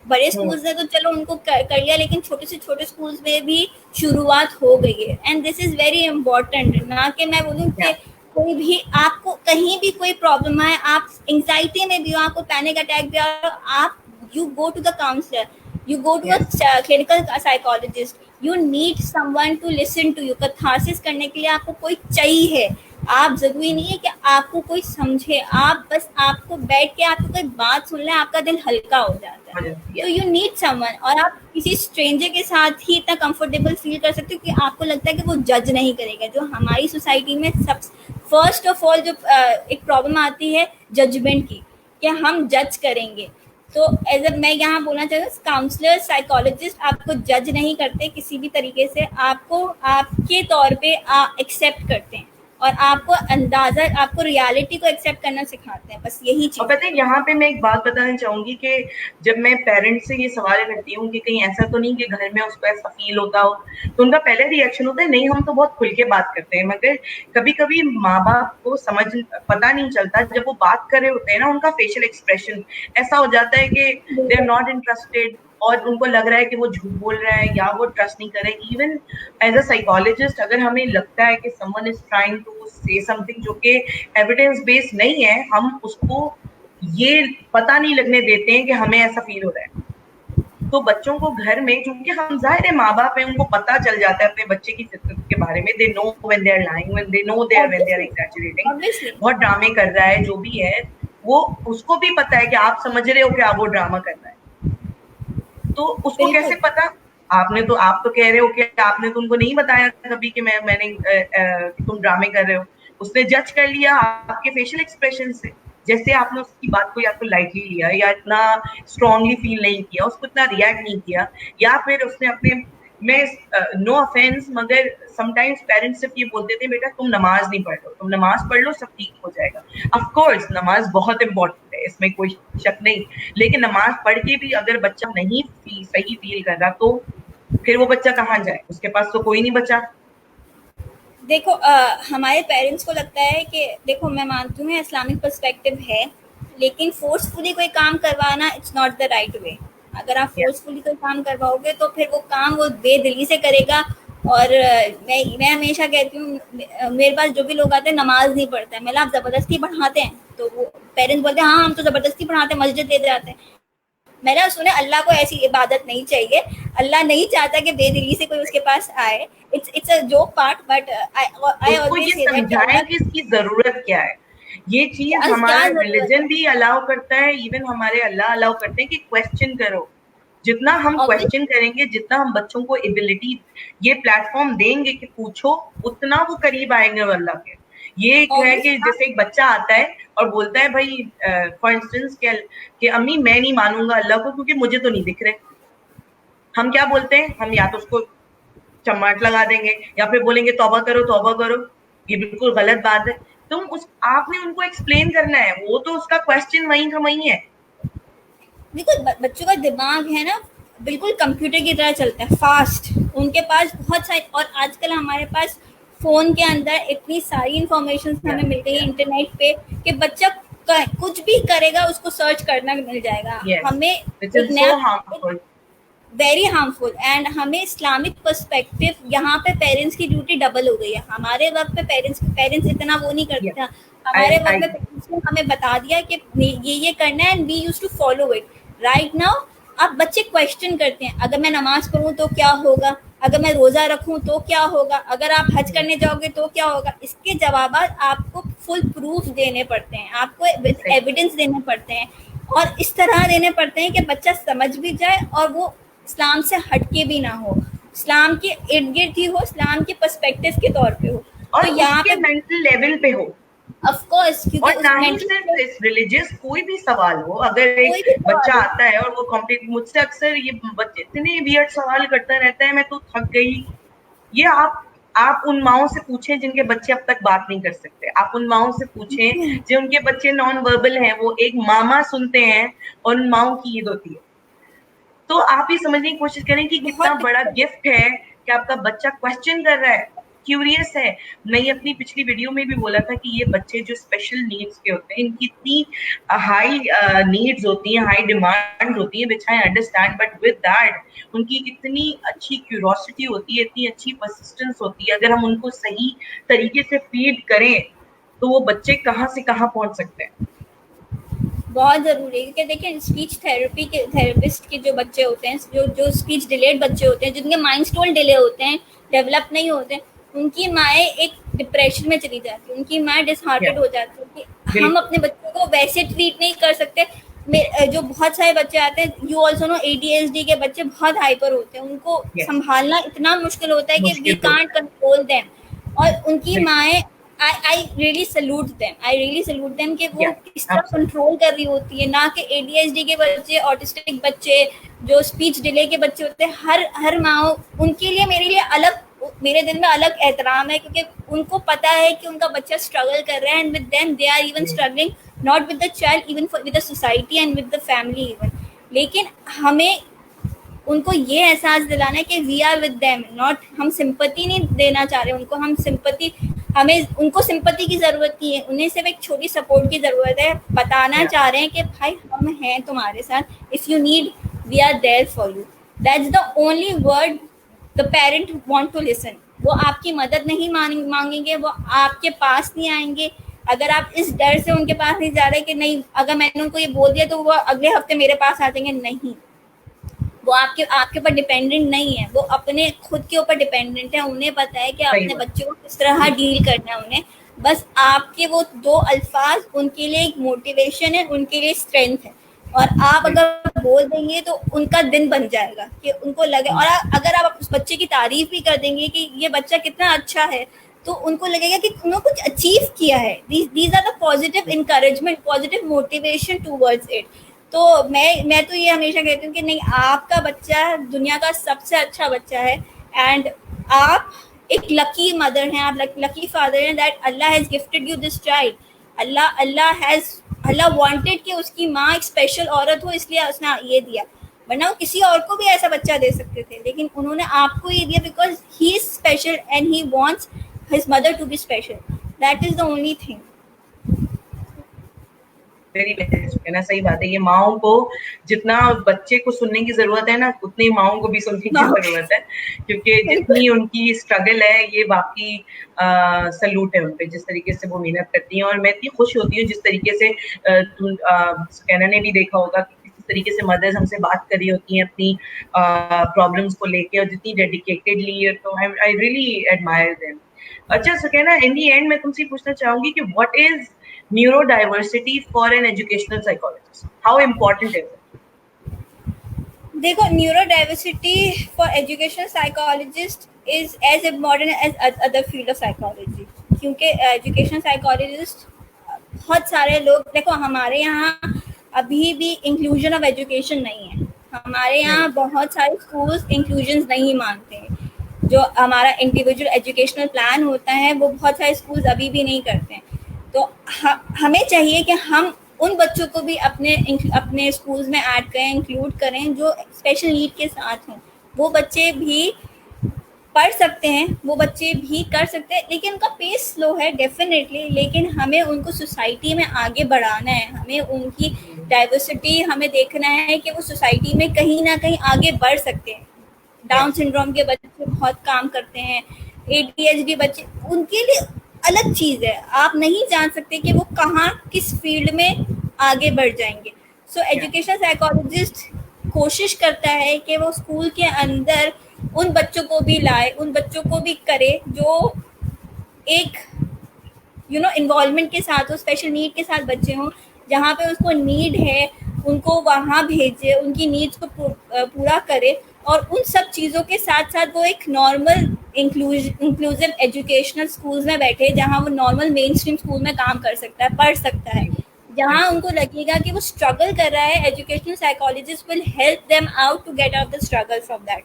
बड़े हम्म, स्कूल्स ने तो चलो उनको कर लिया, लेकिन छोटे से छोटे स्कूल्स में भी शुरुआत हो गई है, and this is very important. ना कि मैं बोलूँ या कि कोई भी आपको कहीं भी कोई प्रॉब्लम आए, आप एंग्जाइटी में भी हो, आपको पैनिक अटैक भी आ रहा हो, आप you go to the counselor, you go to a yes, clinical psychologist, you need someone to listen to you। Catharsis करने के लिए आपको कोई चाहिए। आप जरूरी नहीं है कि आपको कोई समझे, आप बस आपको बैठ के आपको कोई बात सुन ले, आपका दिल हल्का हो जाता है। तो यू नीड समवन, और आप किसी स्ट्रेंजर के साथ ही इतना कंफर्टेबल फील कर सकते हो कि आपको लगता है कि वो जज नहीं करेगा। जो हमारी सोसाइटी में सब फर्स्ट ऑफ ऑल जो एक प्रॉब्लम आती है जजमेंट की, कि हम जज करेंगे। तो एज मैं यहाँ बोलना चाहती हूँ, काउंसलर साइकोलॉजिस्ट आपको जज नहीं करते किसी भी तरीके से, आपको आपके तौर पे एक्सेप्ट करते हैं, और आपको अंदाजा, आपको रियलिटी को एक्सेप्ट करना सिखाते हैं, बस यही और चीज़ पता है। है यहाँ पे मैं एक बात बताना चाहूंगी कि जब मैं पेरेंट्स से ये सवाल करती हूँ कि कहीं ऐसा तो नहीं कि घर में उसको ऐसा फील होता हो, तो उनका पहले रिएक्शन होता है नहीं हम तो बहुत खुल के बात करते हैं, मगर कभी कभी माँ बाप को समझ पता नहीं चलता, जब वो बात कर रहे होते हैं ना, उनका फेशियल एक्सप्रेशन ऐसा हो जाता है कि दे आर बिल्कुल नॉट इंटरेस्टेड, और उनको लग रहा है कि वो झूठ बोल रहा है या वो ट्रस्ट नहीं कर रहे। इवन एज अ साइकोलॉजिस्ट अगर हमें लगता है कि someone is trying to say something जो कि एविडेंस बेस्ड नहीं है, हम उसको ये पता नहीं लगने देते हैं कि हमें ऐसा फील हो रहा है। तो बच्चों को घर में, क्योंकि हम जाहिर है माँ बाप है, उनको पता चल जाता है अपने बच्चे की फितरत के बारे में, they know when they are lying, when they know they are, when they are obviously exaggerating, obviously बहुत ड्रामे कर रहा है जो भी है, वो उसको भी पता है कि आप समझ रहे हो कि आप वो ड्रामा कर रहा है। तो उसको कैसे बिल्कुल पता? आप तो कह रहे हो कि आपने तुमको नहीं बताया कभी कि कि तुम ड्रामे कर रहे हो। उसने जज कर लिया आपके फेशियल एक्सप्रेशन से, जैसे आपने उसकी बात को या तो लाइटली लिया या इतना स्ट्रांगली फील नहीं किया, उसको इतना रिएक्ट नहीं किया, या फिर उसने अपने मैं नो ऑफेंस मगर समटाइम्स पेरेंट्स सिर्फ ये बोलते थे बेटा तुम नमाज नहीं पढ़ लो, तुम नमाज पढ़ लो सब ठीक हो जाएगा। ऑफ कोर्स नमाज बहुत इंपॉर्टेंट है, इसमें कोई शक नहीं, लेकिन नमाज पढ़ के भी अगर बच्चा नहीं सही फील कर रहा तो फिर वो बच्चा कहाँ जाए, उसके पास तो कोई नहीं बचा। देखो हमारे पेरेंट्स को लगता है कि देखो मैं मानती हूँ इस्लामिक पर्सपेक्टिव है, लेकिन फोर्सफुली कोई काम करवाना it's not the right way. अगर आप Yes. फोर्सफुली कोई काम करवाओगे तो फिर वो काम वो बेदिली से करेगा। और मैं हमेशा कहती हूँ, मेरे पास जो भी लोग आते हैं नमाज नहीं पढ़ते हैं, मतलब आप जबरदस्ती पढ़ाते हैं तो वो पेरेंट्स बोलते हैं हाँ हम तो जबरदस्ती पढ़ाते हैं, मस्जिद ले जाते हैं। मैंने सुने अल्लाह को ऐसी इबादत नहीं चाहिए, अल्लाह नहीं चाहता कि बेदिली से कोई उसके पास आए। It's a joke part, but I उसको ऑलवेज ये से दैट समझाएं कि इसकी जरूरत क्या है। ये चीज क्या हमारा जरूरत रिलीजन है। भी अलाउ करता है, इवन हमारे अल्लाह अलाउ करते हैं कि क्वेश्चन करो। जितना हम ऑब्वियस क्वेश्चन करेंगे, जितना हम बच्चों को एबिलिटी ये प्लेटफॉर्म देंगे कि पूछो, उतना वो करीब आएंगे अल्लाह के। ये एक है ऑब्वियस कि जैसे एक बच्चा आता है और बोलता है भाई फॉर इंस्टेंस कि अम्मी मैं नहीं मानूंगा अल्लाह को क्योंकि मुझे तो नहीं दिख रहे। हम क्या बोलते हैं, हम या तो उसको चमाट लगा देंगे या फिर बोलेंगे तौबा करो तौबा करो, ये बिल्कुल गलत बात है। तुम उस आपने उनको एक्सप्लेन करना है, वो तो उसका क्वेश्चन वहीं का वहीं है। देखो बच्चों का दिमाग है ना बिल्कुल कंप्यूटर की तरह चलता है, फास्ट। उनके पास बहुत सारी, और आजकल हमारे पास फोन के अंदर इतनी सारी इंफॉर्मेशन हमें मिल गई है इंटरनेट पे कि बच्चा कुछ भी करेगा उसको सर्च करना मिल जाएगा। यस, हमें विच एक इज नया सो हार्मफुल। Very harmful. एंड हमें इस्लामिक पर्सपेक्टिव यहाँ पे पेरेंट्स की ड्यूटी डबल हो गई है। हमारे वक्त पे पेरेंट्स इतना वो नहीं करते थे। हमारे वक्त में पेरेंट्स ने हमें बता दिया कि ये करना है and we used to follow it. Right now अब बच्चे क्वेश्चन करते हैं, अगर मैं नमाज पढ़ूं तो क्या होगा, अगर मैं रोजा रखूं तो क्या होगा, अगर आप हज करने जाओगे तो क्या होगा। इसके जवाब आपको फुल प्रूफ देने पड़ते हैं, आपको एविडेंस देने पड़ते हैं, और इस तरह देने पड़ते हैं कि बच्चा समझ भी जाए और वो इस्लाम से हटके भी ना हो, इस्लाम के इर्द गिर्द ही हो, इस्लाम के पर्सपेक्टिव के तौर पे हो। और तो यहाँ उसके पे मेंटल लेवल पे हो, ऑफ कोर्स क्योंकि और उस ना ही सिर्फ मेंटल इस रिलीजियस कोई भी सवाल हो। अगर एक कोई भी बच्चा सवाल हो। आता है और वो कॉम्प्लीट मुझसे अक्सर ये बच्चे इतने वियर्ड सवाल करता रहता है, मैं तो थक गई। ये आप उन माओं से पूछें जिनके बच्चे अब तक बात नहीं कर सकते, आप उन माओं से पूछें जो उनके बच्चे नॉन वर्बल हैं, वो एक मामा सुनते हैं और उन माओं की ईद होती है। तो आप ये समझने की कोशिश करें कि बहुत कितना बड़ा दिक्कत। गिफ्ट है कि आपका बच्चा क्वेश्चन कर रहा है, क्यूरियस है। मैंने अपनी पिछली वीडियो में भी बोला था कि ये बच्चे जो स्पेशल नीड्स के होते हैं, इनकी इतनी हाई नीड्स होती हैं, हाई डिमांड होती है, which I understand, but with that उनकी इतनी अच्छी क्यूरोसिटी होती है, इतनी अच्छी परसिस्टेंस होती है। अगर हम उनको सही तरीके से फीड करें तो वो बच्चे कहाँ से कहाँ पहुंच सकते हैं। बहुत ज़रूरी है क्योंकि देखिए स्पीच थेरेपी के थेरेपिस्ट के जो बच्चे होते हैं, जो स्पीच डिलेड बच्चे होते हैं, जिनके माइंड स्टोन डिले होते हैं, डेवलप नहीं होते हैं, उनकी माएँ एक डिप्रेशन में चली जाती है, उनकी माँ डिसहार्टेड हो जाती है कि हम अपने बच्चों को वैसे ट्रीट नहीं कर सकते। जो बहुत सारे बच्चे आते हैं, यू ऑल्सो नो ADHD के बच्चे बहुत हाइपर होते हैं, उनको संभालना इतना मुश्किल होता है कि वी कांट कंट्रोल देम। और उनकी माएँ आई रियली सल्यूट देम कि वो किस तरह कंट्रोल कर रही होती है, ना कि ADHD के बच्चे, ऑटिस्टिक बच्चे, जो स्पीच डिले के बच्चे होते हैं। हर माँ उनके लिए मेरे लिए अलग, मेरे दिल में अलग एहतराम है क्योंकि उनको पता है कि उनका बच्चा स्ट्रगल कर रहा है and with them they are even struggling, not with the child, even with the society and with the family even. लेकिन हमें उनको ये एहसास दिलाना है कि we are with them, not हम सिंपैथी नहीं देना चाह रहे उनको, हमें उनको सिंपैथी की जरूरत नहीं है, उन्हें सिर्फ एक छोटी सपोर्ट की जरूरत है। बताना चाह रहे हैं कि भाई हम हैं तुम्हारे साथ, if you need we are there for you. That's the only word the parent want to listen. वो आपकी मदद नहीं मांगेंगे, वो आपके पास नहीं आएंगे अगर आप इस डर से उनके पास नहीं जा रहे कि नहीं अगर मैंने उनको ये बोल दिया तो वो अगले हफ्ते मेरे पास आ जाएंगे। नहीं, वो आपके ऊपर डिपेंडेंट नहीं है, वो अपने खुद के ऊपर डिपेंडेंट है। उन्हें पता है कि अपने बच्चों को किस तरह डील करना है उन्हें। बस आपके वो 2 अल्फाज उनके लिए एक मोटिवेशन है, उनके लिए स्ट्रेंथ है। और आप अगर बोल देंगे तो उनका दिन बन जाएगा कि उनको लगे, और अगर आप उस बच्चे की तारीफ भी कर देंगे कि ये बच्चा कितना अच्छा है, तो उनको लगेगा कि उन्होंने कुछ अचीव किया है. These are the positive encouragement, positive motivation towards it. तो मैं तो ये हमेशा कहती हूँ कि नहीं, आपका बच्चा दुनिया का सबसे अच्छा बच्चा है. एंड आप एक लकी मदर हैं, आप लकी फादर हैं, that Allah has gifted you this child. Allah wanted कि उसकी माँ एक स्पेशल औरत हो, इसलिए उसने ये दिया. वरना वो किसी और को भी ऐसा बच्चा दे सकते थे, लेकिन उन्होंने आपको ये दिया because he is special and he wants his mother to be special. That is the only thing. Very best है ना, सही बात है. ये माओ को जितना बच्चे को सुनने की जरूरत है ना, उतनी माओ को भी सुनने की जरूरत है, क्योंकि जितनी उनकी स्ट्रगल है ये बाकी सल्यूट है उनपे, जिस तरीके से वो मेहनत करती हैं. और मैं इतनी खुश होती हूँ जिस तरीके से सुकैना ने भी देखा होगा कि किस तरीके से मदर्स हमसे बात कर रही होती हैं अपनी प्रॉब्लम्स को लेके, और जितनी डेडिकेटेडली. तो आई रियली एडमायर देम. अच्छा सुकैना, इन दी एंड मैं तुमसे पूछना चाहूंगी कि what is neurodiversity for an educational psychologist? How important is it? देखो, neurodiversity for educational psychologist is as important as other field of psychology. क्योंकि एजुकेशनल साइकोलॉजिस्ट बहुत सारे लोग, देखो हमारे यहाँ अभी भी इंक्लूजन ऑफ एजुकेशन नहीं है. हमारे यहाँ बहुत सारे स्कूल्स इंक्लूजन नहीं मानते हैं. जो हमारा इंडिविजुअल एजुकेशनल प्लान होता है वो बहुत सारे स्कूल्स अभी भी नहीं करते हैं. तो हमें चाहिए कि हम उन बच्चों को भी अपने स्कूल्स में ऐड करें, इंक्लूड करें, जो स्पेशल नीड के साथ हों. वो बच्चे भी पढ़ सकते हैं, वो बच्चे भी कर सकते हैं, लेकिन उनका पेस स्लो है डेफिनेटली. लेकिन हमें उनको सोसाइटी में आगे बढ़ाना है, हमें उनकी डाइवर्सिटी हमें देखना है कि वो सोसाइटी में कहीं ना कहीं आगे बढ़ सकते हैं. डाउन सिंड्रोम के बच्चे बहुत काम करते हैं, ADHD बच्चे, उनके लिए अलग चीज़ है. आप नहीं जान सकते कि वो कहाँ किस फील्ड में आगे बढ़ जाएंगे. सो एजुकेशनल साइकोलॉजिस्ट कोशिश करता है कि वो स्कूल के अंदर उन बच्चों को भी लाए, उन बच्चों को भी करे जो एक इन्वॉल्वमेंट के साथ हो, स्पेशल नीड के साथ बच्चे हों. जहाँ पे उसको नीड है उनको वहाँ भेजे, उनकी नीड्स को पूरा करे, और उन सब चीज़ों के साथ साथ वो एक नॉर्मल इंक्लूसिव एजुकेशनल स्कूल्स में बैठे, जहाँ वो नॉर्मल मेन स्ट्रीम स्कूल में काम कर सकता है, पढ़ सकता है. जहाँ उनको लगेगा कि वो स्ट्रगल कर रहा है, educational psychologist will help them out to get out the struggle from that.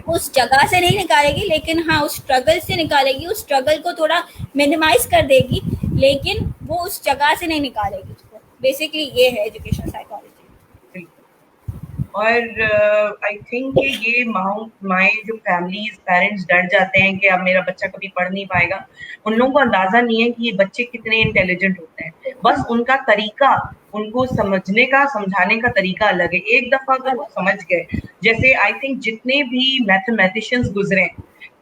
उस जगह से नहीं निकालेगी, लेकिन हाँ उस स्ट्रगल से निकालेगी, उस स्ट्रगल को थोड़ा मिनिमाइज कर देगी, लेकिन वो उस जगह से नहीं निकालेगी उसको. बेसिकली ये है एजुकेशनल साइकोलॉजी. और आई थिंक ये माए जो फैमिलीज पेरेंट्स डर जाते हैं कि अब मेरा बच्चा कभी पढ़ नहीं पाएगा, उन लोगों को अंदाजा नहीं है कि ये बच्चे कितने इंटेलिजेंट होते हैं. बस उनका तरीका, उनको समझने का, समझाने का तरीका अलग है. एक दफा अगर वो समझ गए, जैसे आई थिंक जितने भी मैथमेटिशियंस गुजरे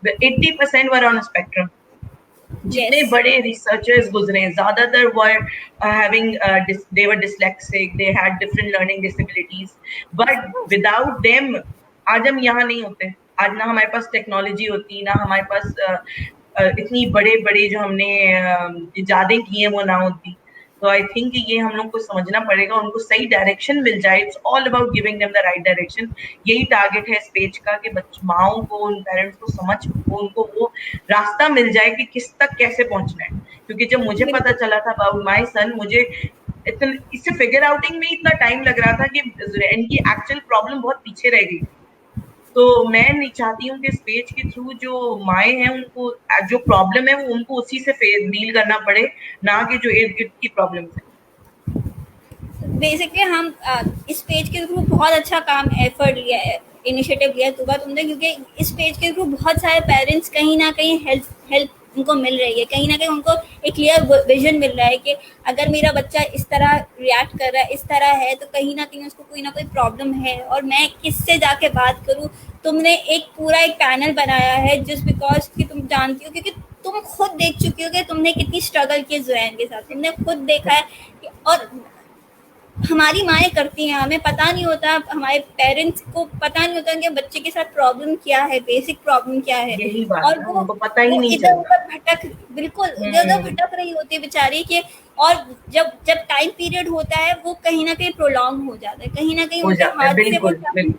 80% वर ऑन स्पेक्ट्रम. जितने बड़े रिसर्चर्स गुजरे ज्यादातर were having they were dyslexic, they had different learning disabilities, but without them आज हम यहाँ नहीं होते. आज ना हमारे पास टेक्नोलॉजी होती, ना हमारे पास इतनी बड़े बड़े जो हमने इजादें की हैं वो ना होती. तो आई थिंक ये हम लोग को समझना पड़ेगा, उनको सही डायरेक्शन मिल जाए. It's all about giving them the right direction. यही टारगेट है इस पेज का कि माओ को, उन पेरेंट्स को समझ, उनको वो रास्ता मिल जाए कि किस तक कैसे पहुंचना है. क्योंकि जब मुझे पता चला था अबाउट माय सन, मुझे इससे फिगर आउटिंग में इतना टाइम लग रहा था कि इनकी एक्चुअल प्रॉब्लम बहुत पीछे रह गई. तो मैं नहीं चाहती हूँ कि इस पेज के थ्रू जो माए हैं उनको जो प्रॉब्लम है वो उनको उसी से डील करना पड़े, ना कि जो इर्द गिर्द की प्रॉब्लम है. बेसिकली हम इस पेज के थ्रू बहुत अच्छा काम एफर्ट लिया है, इनिशिएटिव लिया है तुमने, क्योंकि इस पेज के थ्रू बहुत सारे पेरेंट्स कहीं ना कहीं हेल्प उनको मिल रही है. कहीं ना कहीं उनको एक क्लियर विजन मिल रहा है कि अगर मेरा बच्चा इस तरह रिएक्ट कर रहा है, इस तरह है, तो कहीं ना कहीं उसको कोई ना कोई प्रॉब्लम है, और मैं किससे जाके बात करूं. तुमने एक पैनल बनाया है जस्ट बिकॉज कि तुम जानती हो, क्योंकि तुम खुद देख चुकी हो कि तुमने कितनी स्ट्रगल की जुरैन के साथ, तुमने खुद देखा है. और हमारी माएँ करती हैं, हमें पता नहीं होता, हमारे पेरेंट्स को पता नहीं होता कि बच्चे के साथ प्रॉब्लम क्या है, बेसिक प्रॉब्लम क्या है, यही बात और ना, उनको पता ही नहीं चलता। इधर-उधर भटक बिल्कुल, इधर-उधर हम्म। भटक रही होती है बेचारी के। और जब जब टाइम पीरियड होता है, वो कहीं न कहीं प्रोलॉन्ग हो जाता है, कहीं न कहीं हो उनके जाता है, हाथ से वो बिल्कुल टाइम बिल्कुल।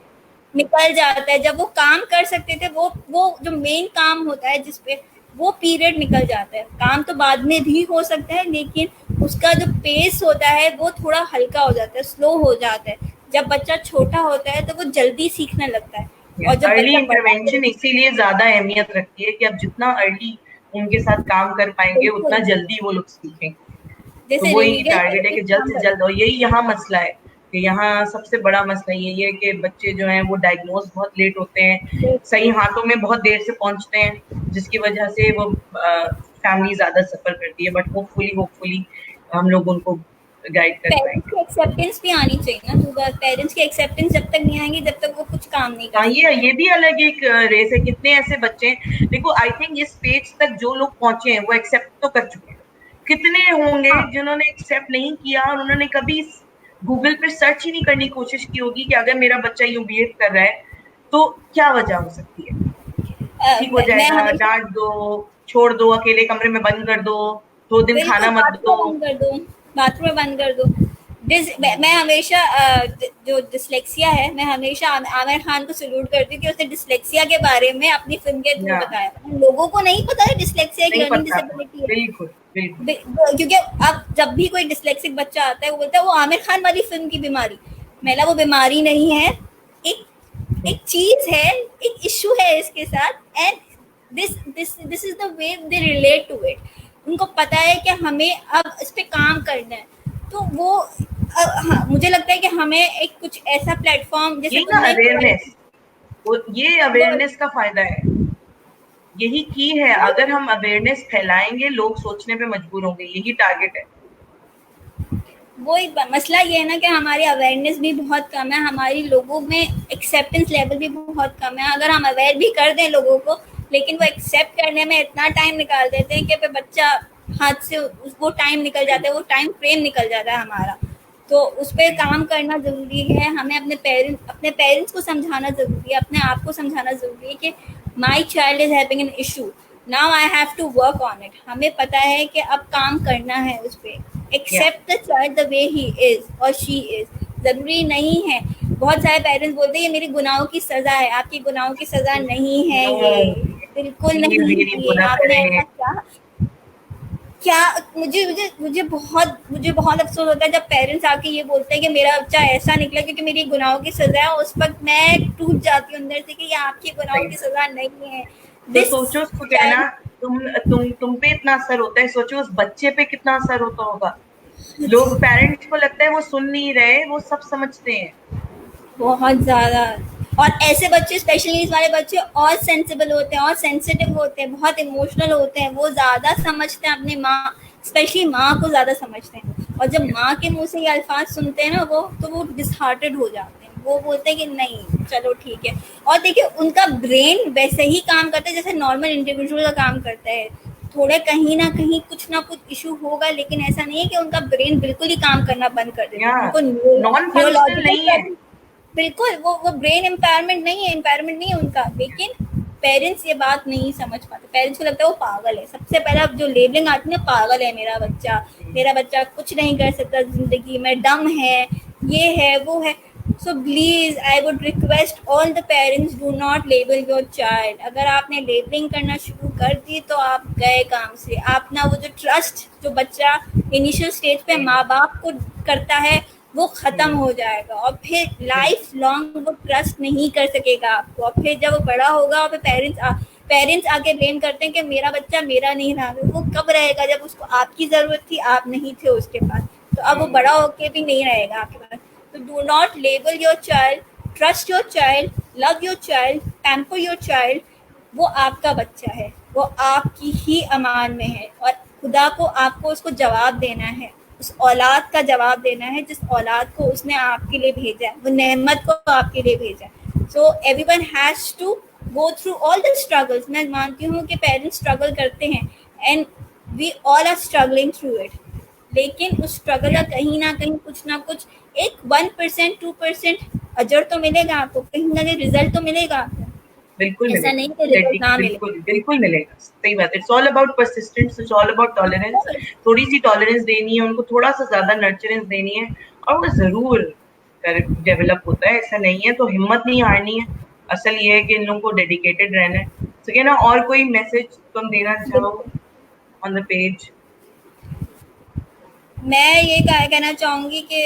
निकल जाता है। जब वो काम कर सकते थे, वो जो मेन काम होता है जिस पे, वो पीरियड निकल जाता है। काम तो बाद में भी हो सकता है, लेकिन उसका जो पेस होता है वो थोड़ा हल्का हो जाता है, स्लो हो जाता है। जब बच्चा छोटा होता है तो वो जल्दी सीखने लगता है, और जब अर्ली बच्चा बड़ा इंटरवेंशन हो, इसीलिए ज्यादा अहमियत रखती है कि आप जितना अर्ली उनके साथ काम कर पाएंगे उतना बिल्कुल, जल्दी वो लोग सीखेंगे। तो जैसे वही रिमीडियल टारगेट है थेरेपी कि जल्द काम से करती जल्द, और यही यहाँ मसला है कि यहाँ सबसे बड़ा मसला यही है कि बच्चे जो हैं वो डायग्नोज बहुत लेट होते हैं, है। सही हाथों में बहुत देर से पहुंचते हैं, जिसकी वजह से वो फैमिली ज्यादा सफर करती है। बट होपफुली होपफुली हम लोग उनको गाइड कर पेरेंट्स पाएंगे। की एक्सेप्टेंस भी आनी चाहिए ना, तो पेरेंट्स की एक्सेप्टेंस जब तक नहीं आएंगी, जब तक वो कुछ काम नहीं कर हाँ, सकते। ये भी अलग एक रेस है। कितने ऐसे बच्चे हैं, देखो आई थिंक इस स्टेज तक जो लोग पहुंचे हैं वो एक्सेप्ट तो कर चुके हैं। कितने होंगे हाँ, जिन्होंने एक्सेप्ट नहीं किया और उन्होंने कभी गूगल पे सर्च ही नहीं करने की कोशिश की होगी कि अगर मेरा बच्चा यूं बिहेव कर रहा है तो क्या वजह हो सकती है। ठीक हो मैं जाएगा, हमेशा डांट दो, छोड़ दो, अकेले कमरे में बंद कर दो, 2 दिन बिल्कुल खाना मत दो। बाथरूम बंद कर दो, बाथरूम बंद कर दो। मैं हमेशा जो डिसलेक्सिया है, मैं हमेशा आमिर खान को सल्यूट करती हूँ कि उसने डिसलेक्सिया के बारे में अपनी फिल्म के थ्रू या बताया। लोगों को नहीं पता है डिसलेक्सिया एक नहीं लर्निंग पता, डिसेबिलिटी है। बिल्कुल बिल्कुल। क्योंकि अब जब भी कोई डिसलेक्सिक बच्चा आता है, वो बोलता है वो आमिर खान वाली फिल्म की बीमारी। मेरा वो बीमारी नहीं है, एक एक चीज है, एक इशू है इसके साथ, and this is the way they relate to it. उनको पता है कि हमें अब इस पे काम करना है, तो वो हाँ, मुझे लगता है कि हमें एक कुछ ऐसा प्लेटफॉर्म, जैसे यही ना तुमने अवेयरनेस, ये वो अवेयरनेस का फायदा है, यही की है। अगर हम अवेयरनेस फैलाएंगे लोग सोचने पे मजबूर होंगे, यही टारगेट है। वो एक मसला ये है ना कि हमारी अवेयरनेस भी बहुत कम है, हमारी लोगों में एक्सेप्टेंस लेवल भी बहुत कम है। अगर हम अवेयर भी कर दें लोगों को, लेकिन वो एक्सेप्ट करने में इतना टाइम निकाल देते हैं कि फिर बच्चा हाथ से वो टाइम निकल जाता है, वो टाइम फ्रेम निकल जाता है हमारा। तो उस पर काम करना ज़रूरी है। हमें अपने पेरेंट्स को समझाना ज़रूरी है, अपने आप को समझाना ज़रूरी है कि my child is having an issue, now I have to work on it. हमें पता है कि अब काम करना है उस पर। या accept the child the way he is और शी इज़। ज़रूरी नहीं है, बहुत सारे पेरेंट्स बोलते हैं ये मेरी गुनाहों की सज़ा है। आपकी गुनाहों की सज़ा नहीं है नो, ये, बिल्कुल प्लीज नहीं ये नहीं है। बोला आपने करें। ऐसा क्या क्या मुझे बहुत अफ़सोस होता है जब पेरेंट्स आके ये बोलते हैं कि मेरा बच्चा ऐसा निकला क्योंकि मेरी गुनाहों की सज़ा है। उस वक़्त मैं टूट जाती हूँ अंदर से कि ये आपकी गुनाहों सही की बात। सज़ा नहीं है। तो दिस सोचो उसको कहना, चाइल्ड तुम पे इतना असर होता है, सोचो उस बच्चे पे कितना असर होता होगा। लोग, पेरेंट्स को लगता है वो सुन नहीं रहे, वो सब समझते हैं। बहुत ज़्यादा। और ऐसे बच्चे, स्पेशल नीड्स वाले बच्चे और सेंसिबल होते हैं और सेंसिटिव होते हैं, बहुत इमोशनल होते हैं। वो ज़्यादा समझते हैं अपनी माँ, स्पेशली माँ को ज़्यादा समझते हैं। और जब माँ के मुंह से ये अल्फाज सुनते हैं ना वो, तो वो डिसहार्टेड हो जाते हैं। वो बोलते हैं कि नहीं चलो ठीक है। और देखिए उनका ब्रेन वैसे ही काम करता है जैसे नॉर्मल इंडिविजुअल का काम करता है। थोड़े कहीं कुछ ना कुछ इशू होगा, लेकिन ऐसा नहीं है कि उनका ब्रेन बिल्कुल ही काम करना बंद कर देता या है। उनको नॉन फंक्शनल न्यूरोलॉजिकल नहीं है। प्रॉब्लम, बिल्कुल वो ब्रेन इम्पायरमेंट नहीं है उनका। लेकिन पेरेंट्स ये बात नहीं समझ पाते। पेरेंट्स को लगता है वो पागल है। सबसे पहला जो लेबलिंग आती है ना, पागल है मेरा बच्चा कुछ नहीं कर सकता जिंदगी में, डम है, ये है वो है। So please I would request all the parents, do not label your child. अगर आपने लेबलिंग करना शुरू कर दी तो आप गए काम से। आप ना, वो जो ट्रस्ट जो बच्चा इनिशियल स्टेज पे सही माँ बात। बाप को करता है, वो खत्म हम्म, हो जाएगा और फिर बिल्कुल। लाइफ लॉन्ग वो ट्रस्ट नहीं कर सकेगा आपको। और फिर जब वो बड़ा होगा और फिर पेरेंट्स आके ब्लेम करते हैं कि मेरा बच्चा मेरा नहीं रहा। वो कब रहेगा? जब उसको आपकी जरूरत थी, आप नहीं थे उसके पास। तो अब वो बड़ा होके भी नहीं रहेगा आपके पास। तो do not label your child, trust your child, love your child, pamper your child. वो आपका बच्चा है, वो आपकी ही अमान में है, और खुदा को आपको उसको जवाब देना है। उस औलाद का जवाब देना है जिस औलाद को उसने आपके लिए भेजा है, वो नेमत को आपके लिए भेजा है। So everyone has to go through all the struggles. मैं मानती हूँ कि पेरेंट्स स्ट्रगल करते हैं, and we all are struggling through it. लेकिन उस स्ट्रगल का कहीं ना कहीं कुछ ना कुछ एक 1% 2% अजर तो मिलेगा आपको, कहीं ना कहीं रिजल्ट तो मिलेगा आपको। बिल्कुल ऐसा मिलेगा। नहीं कि रिजल्ट ना मिले। बिल्कुल बिल्कुल मिलेगा, सही बात है। It's all about persistence, it's all about tolerance. थोड़ी सी टॉलरेंस देनी है उनको, थोड़ा सा ज्यादा नर्चरेंस देनी है, और वो जरूर डेवलप होता है, ऐसा नहीं है। तो हिम्मत नहीं हारनी है। असल ये है कि इन लोगों को डेडिकेटेड रहना है। तो क्या ना, और कोई मैसेज तुम देना चाहो बिल्कुल। On the page? मैं ये कहना चाहूंगी कि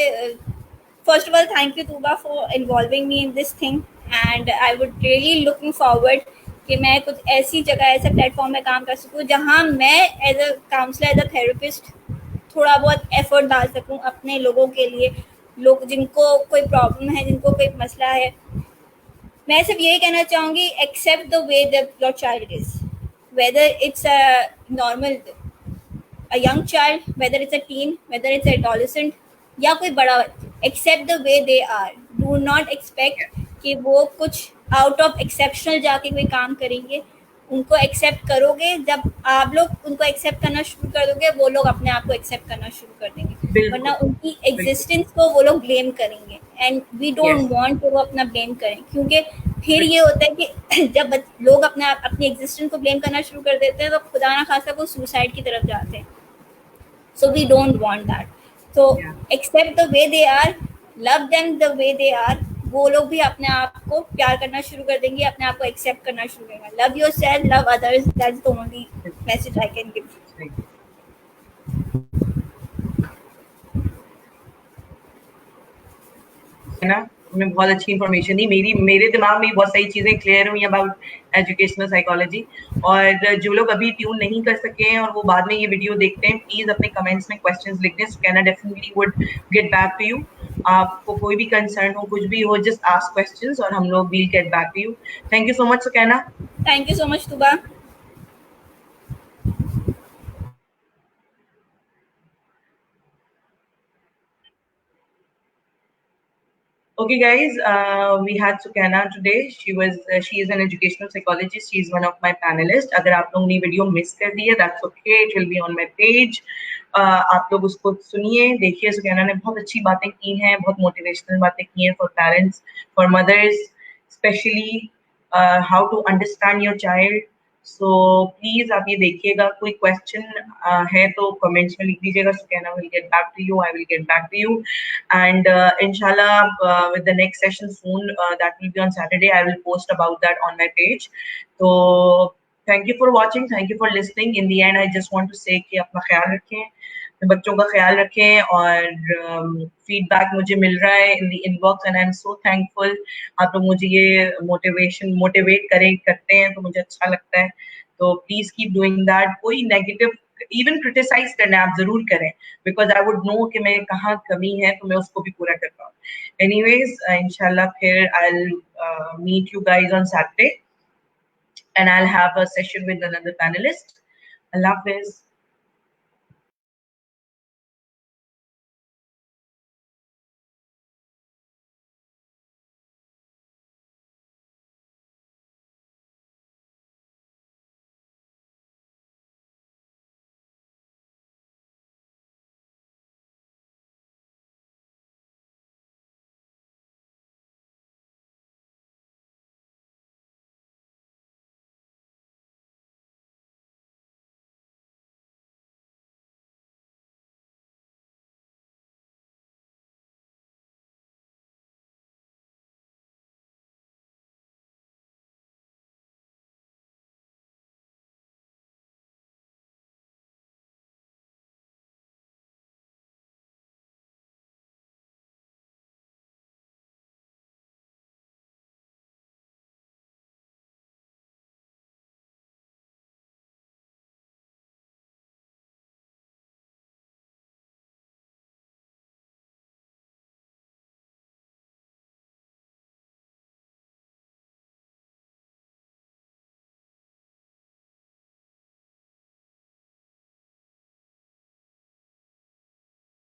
first of all thank you Tuba for involving me in this thing, and I would really looking forward कि मैं कुछ ऐसी जगह, ऐसे प्लेटफॉर्म में काम कर सकूँ जहाँ मैं as a counsellor, as a therapist थोड़ा बहुत एफर्ट डाल सकूँ अपने लोगों के लिए, लोग जिनको कोई प्रॉब्लम है, जिनको कोई मसला है। मैं सिर्फ यही कहना चाहूंगी, accept the way that your child is, whether it's a normal, a young child, whether it's a teen, whether it's an adolescent या कोई बड़ा, accept the way they are. Do not expect कि वो कुछ out of exceptional जाके कोई काम करेंगे। उनको एक्सेप्ट करोगे, जब आप लोग उनको एक्सेप्ट करना शुरू कर दोगे, वो लोग अपने आप को एक्सेप्ट करना शुरू कर देंगे, वरना बिल्कुल उनकी बिल्कुल। एग्जिस्टेंस को वो लोग ब्लेम करेंगे, and we yes. Don't want कि वो अपना ब्लेम करें, क्योंकि फिर ये होता है कि जब लोग अपनी एग्जिस्टेंस को ब्लेम करना शुरू कर देते हैं, तो खुदा ना खासा वो सुसाइड की तरफ जाते हैं। So we don't want that. So या accept the way they are, love them the way they are. वो लोग भी अपने आप को प्यार करना शुरू कर देंगे, अपने आप को एक्सेप्ट करना शुरू करेंगे। Love your self, love others, that's the only message I can give. सही है ना। मैं बहुत अच्छी इन्फॉर्मेशन दी, मेरे दिमाग में बहुत सही चीजें क्लियर हुई अबाउट एजुकेशनल साइकोलॉजी। और जो लोग अभी ट्यून नहीं कर सके हैं और वो बाद में ये वीडियो देखते हैं, प्लीज अपने कमेंट्स में क्वेश्चंस लिख दें। Sukaina definitely would get back to you. आपको कोई भी कंसर्न हो, कुछ भी हो, जस्ट आस्क क्वेश्चंस और हम लोग will get back to you. Thank you so much Sukaina. Thank you so much Tuba. Okay, guys, we had Sukaina today. She is an educational psychologist. She is one of my panelists. अगर आप लोगों ने video miss कर दी है, that's okay. It will be on my page. आप लोग उसको सुनिए, देखिए। सुकैना ने बहुत अच्छी बातें की हैं, बहुत मोटिवेशनल बातें की हैं for parents, for mothers, especially how to understand your child. So please आप ये देखिएगा। कोई क्वेश्चन है तो कमेंट्स में लिख दीजिएगा। Sukaina will get back to you, I will get back to you, and inshallah with the next session soon, that will be on Saturday. I will post about that on my page. So thank you for watching, thank you for listening. In the end, I just want to say कि अपना ख्याल रखें, बच्चों का ख्याल रखें। और feedback मुझे मिल रहा है in the inbox, and I am so thankful. आप लोग मुझे ये मोटिवेट करते हैं, तो मुझे अच्छा लगता है। तो प्लीज कीप डूइंग दैट। कोई नेगेटिव, इवन क्रिटिसाइज करना है, आप जरूर करें, बिकॉज आई वुड नो कि मैं कहाँ कमी है, तो मैं उसको भी पूरा कर पाऊँ। एनीवेज, इंशाल्लाह फिर I will meet you guys on Saturday, and I'll have a session with another panelist. Allah Hafiz.